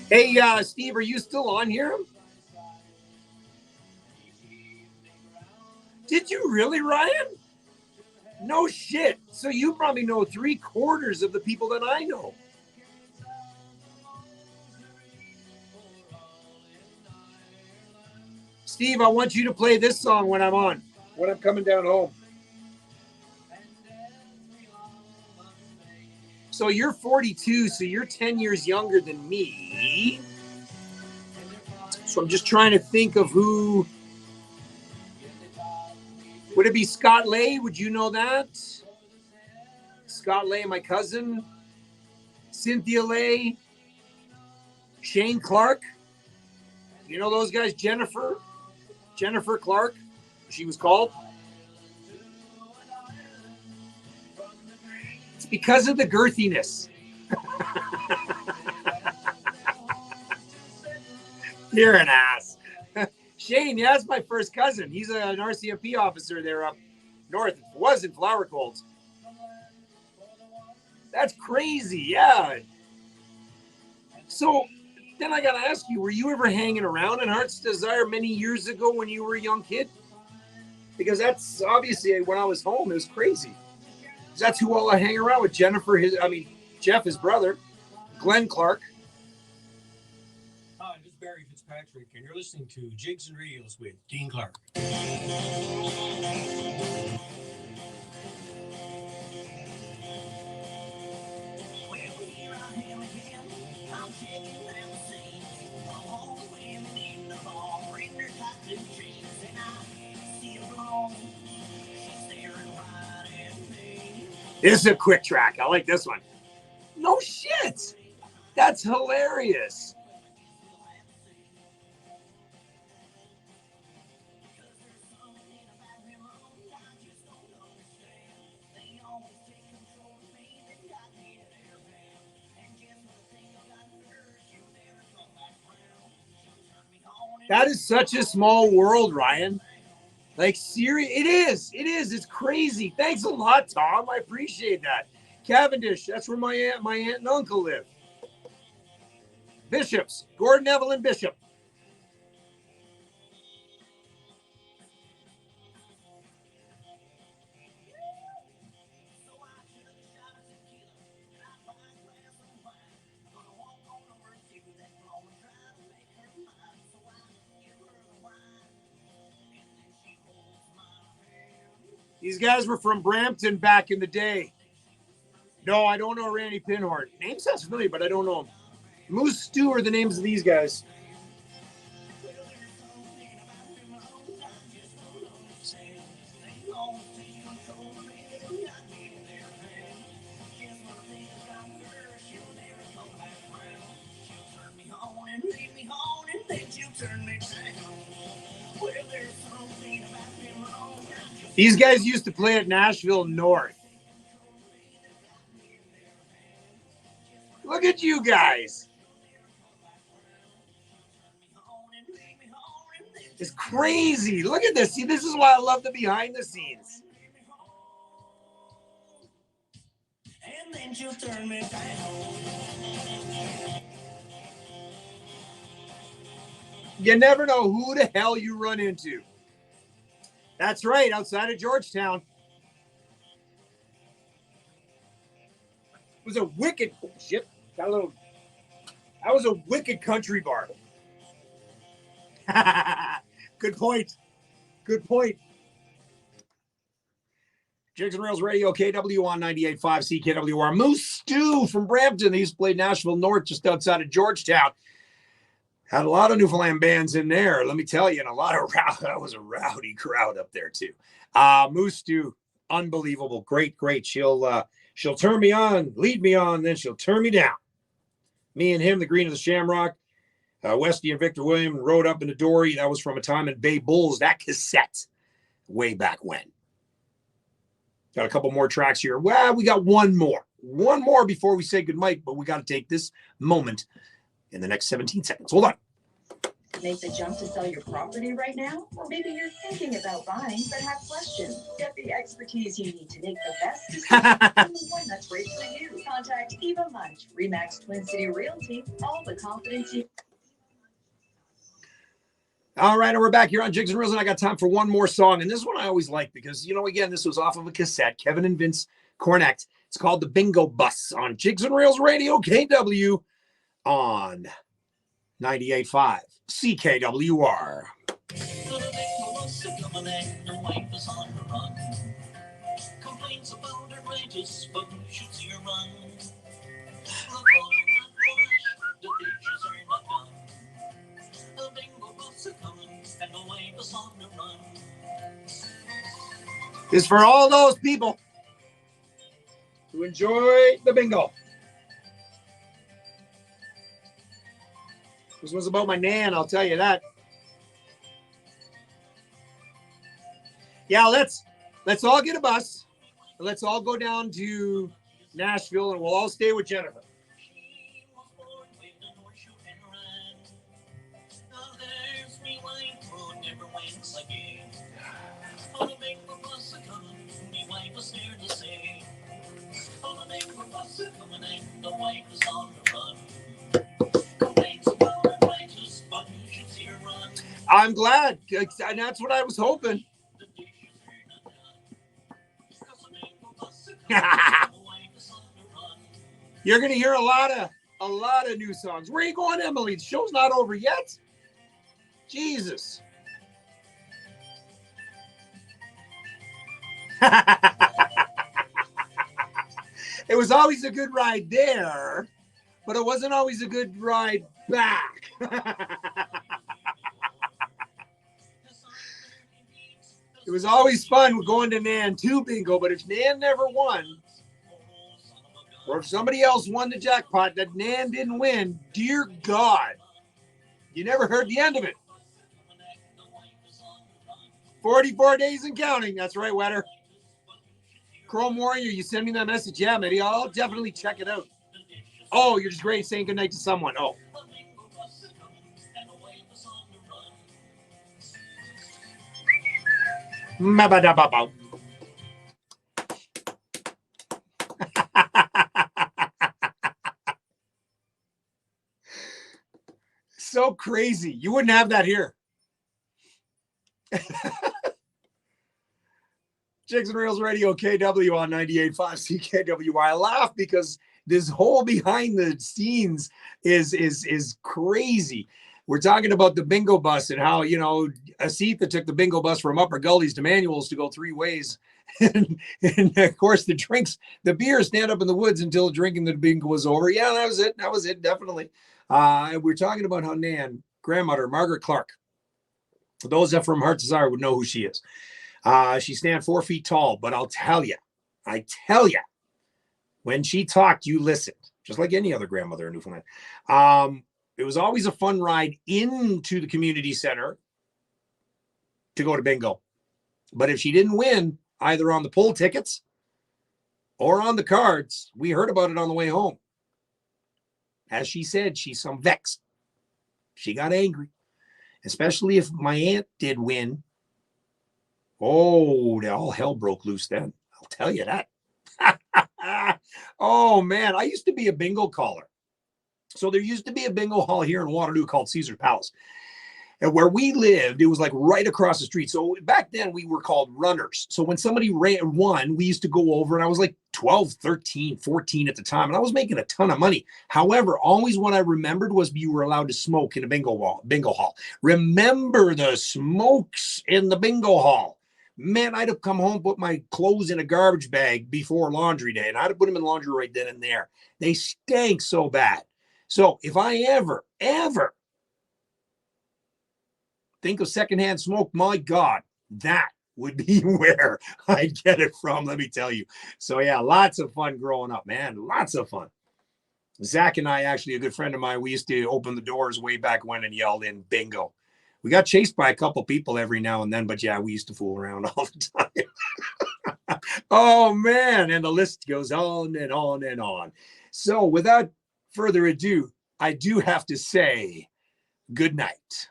Hey, Steve, are you still on here? Did you really, Ryan? No shit. So you probably know 3/4 of the people that I know. Steve, I want you to play this song when I'm coming down home. So you're 42, so you're 10 years younger than me. So I'm just trying to think of who. Would it be Scott Lay? Would you know that? Scott Lay, my cousin. Cynthia Lay. Shane Clark. You know those guys? Jennifer Clark, she was called. It's because of the girthiness. You're an ass. Shane, yeah, that's my first cousin. He's an RCMP officer there up north. It was in Flower Colds. That's crazy, yeah. So then I got to ask you, were you ever hanging around in Heart's Desire many years ago when you were a young kid? Because that's obviously when I was home, it was crazy. That's who all I hang around with. Jeff, his brother, Glenn Clark. Hi, this is Barry Fitzpatrick, and you're listening to Jigs and Reels with Dean Clark. This is a quick track. I like this one. No shit. That's hilarious. That is such a small world, Ryan. Like, serious. It is. It is. It's crazy. Thanks a lot, Tom. I appreciate that. Cavendish. That's where my aunt and uncle live. Bishops. Gordon, Evelyn, Bishop. These guys were from Brampton back in the day. No, I don't know Randy Pinhart. Name sounds familiar, but I don't know him. Moose Stew are the names of these guys. These guys used to play at Nashville North. Look at you guys. It's crazy. Look at this. See, this is why I love the behind the scenes. And then she'll turn me down. You never know who the hell you run into. That's right, outside of Georgetown. It was a wicked shit. That was a wicked country bar. Good point. Good point. Jigs and Rails Radio, KW on 98.5 CKWR. Moose Stew from Brampton. They used to play Nashville North just outside of Georgetown. Had a lot of Newfoundland bands in there, let me tell you, and a lot of that was a rowdy crowd up there too. Moose Stew, unbelievable, great. She'll turn me on, lead me on, then she'll turn me down. Me and him, the Green of the Shamrock, Westy and Victor William rode up into Dory. That was from a time in Bay Bulls. That cassette, way back when. Got a couple more tracks here. Well, we got one more before we say goodnight, but we got to take this moment in the next 17 seconds. Hold on. Make the jump to sell your property right now? Or maybe you're thinking about buying but have questions. Get the expertise you need to make the best decision. And the one that's right for you. Contact Eva Munch, Remax Twin City Realty. All the confidence you... All right, and we're back here on Jigs and Reels, and I got time for one more song. And this one I always like because, again, this was off of a cassette, Kevin and Vince Cornett. It's called The Bingo Bus on Jigs and Reels Radio, KW on 98.5 CKWR. Complaints about her wages, but she'll see her run. The ditches are not done. The bingo bus are coming, and the way was on the run. Is for all those people who enjoy the bingo. This was about my nan, I'll tell you that. Yeah, let's all get a bus. And let's all go down to Nashville, and we'll all stay with Jennifer. I'm glad, and that's what I was hoping. You're gonna hear a lot of new songs. Where are you going, Emily? The show's not over yet. Jesus. It was always a good ride there, but it wasn't always a good ride back. It was always fun going to Nan 2 bingo, but if Nan never won, or if somebody else won the jackpot that Nan didn't win, dear God, you never heard the end of it. 44 days and counting. That's right, Wetter. Chrome Warrior, you send me that message. Yeah, maybe I'll definitely check it out. Oh, you're just great saying goodnight to someone. Oh. So crazy. You wouldn't have that here. Jigs and Reels Radio, KW on 98.5 CKWY. I laugh because this whole behind the scenes is crazy. We're talking about the bingo bus and how, you know, Asitha took the bingo bus from Upper Gullies to Manuel's to go 3 ways. And of course, the beer stand up in the woods until drinking the bingo was over. Yeah, that was it. That was it, definitely. We're talking about how Nan, grandmother, Margaret Clark, those that from Heart Desire would know who she is. She stand 4 feet tall, but I tell you, when she talked, you listened, just like any other grandmother in Newfoundland. It was always a fun ride into the community center to go to bingo. But if she didn't win, either on the poll tickets or on the cards, we heard about it on the way home. As she said, she's some vexed. She got angry, especially if my aunt did win. Oh, all hell broke loose then. I'll tell you that. Oh, man. I used to be a bingo caller. So there used to be a bingo hall here in Waterloo called Caesar's Palace. And where we lived, it was like right across the street. So back then we were called runners. So when somebody won, we used to go over, and I was like 12, 13, 14 at the time. And I was making a ton of money. However, always what I remembered was you were allowed to smoke in a bingo hall. Remember the smokes in the bingo hall. Man, I'd have come home, put my clothes in a garbage bag before laundry day, and I'd have put them in laundry right then and there. They stank so bad. So if I ever think of secondhand smoke, my God, that would be where I'd get it from, let me tell you. So yeah, lots of fun growing up, man. Lots of fun. Zach and I, actually, a good friend of mine, we used to open the doors way back when and yelled in bingo. We got chased by a couple people every now and then, but yeah, we used to fool around all the time. Oh, man. And the list goes on and on and on. So without further ado, I do have to say good night.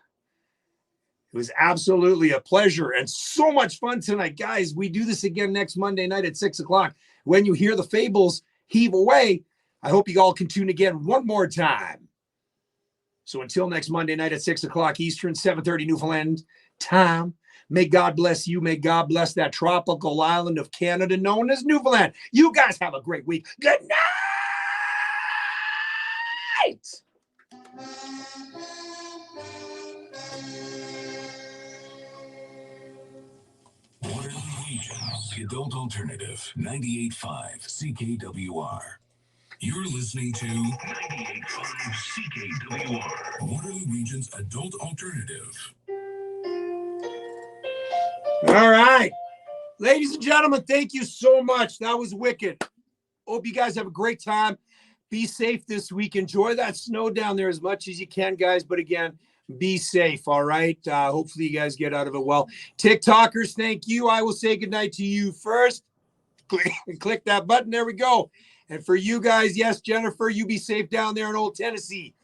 It was absolutely a pleasure and so much fun tonight. Guys, we do this again next Monday night at 6 o'clock. When you hear the fables heave away, I hope you all can tune again one more time. So until next Monday night at 6 o'clock Eastern, 7:30 Newfoundland time, may God bless you. May God bless that tropical island of Canada known as Newfoundland. You guys have a great week. Good night. Waterloo Regions, the Adult Alternative, 98.5 CKWR. You're listening to 98.5 CKWR, Waterloo Region's Adult Alternative. All right. Ladies and gentlemen, thank you so much. That was wicked. Hope you guys have a great time. Be safe this week. Enjoy that snow down there as much as you can, guys. But again, be safe, all right? Hopefully you guys get out of it well. TikTokers, thank you. I will say goodnight to you first. Click that button. There we go. And for you guys, yes, Jennifer, you be safe down there in Old Tennessee.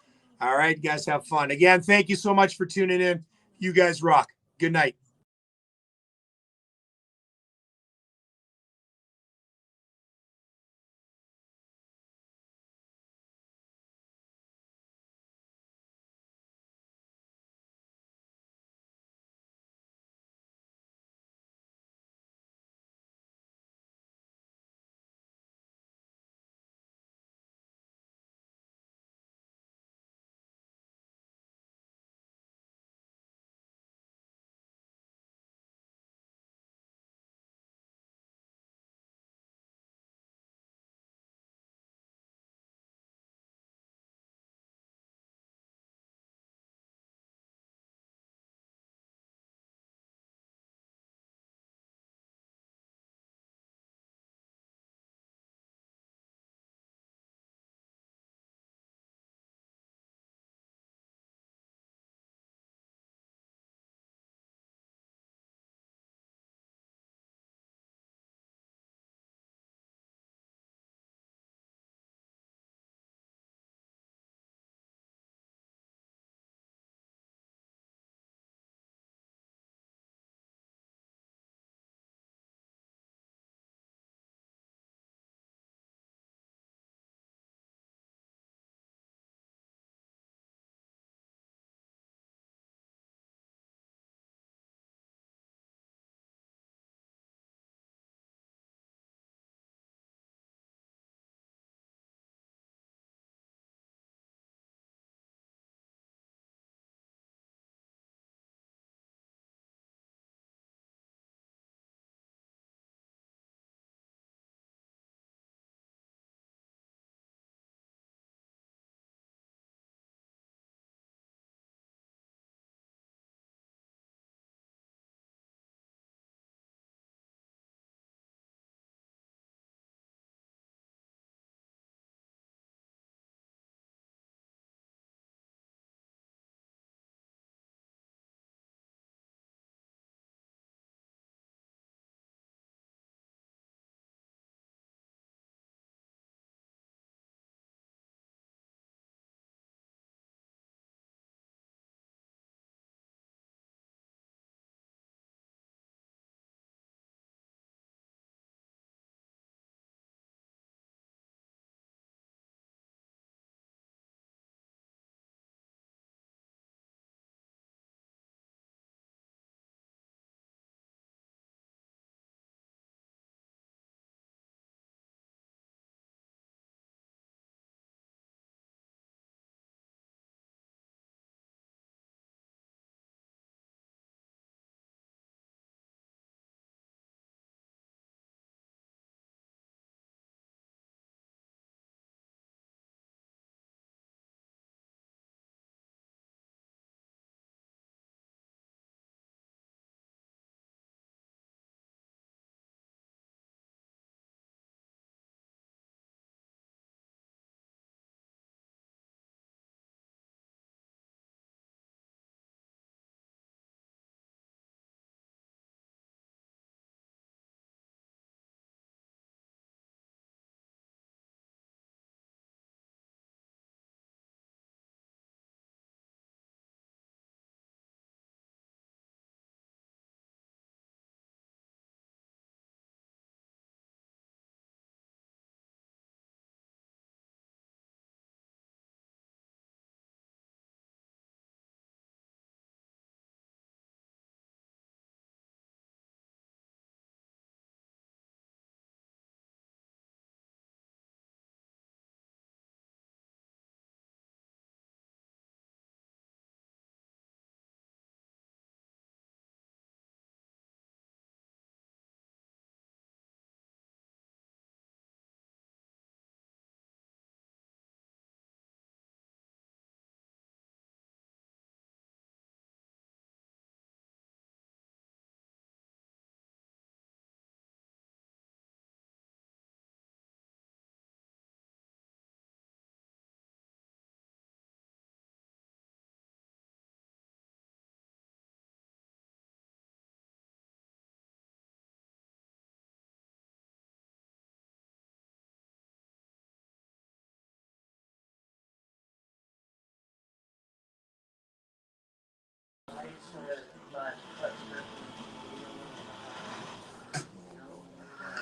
All right, guys, have fun. Again, thank you so much for tuning in. You guys rock. Good night. right? But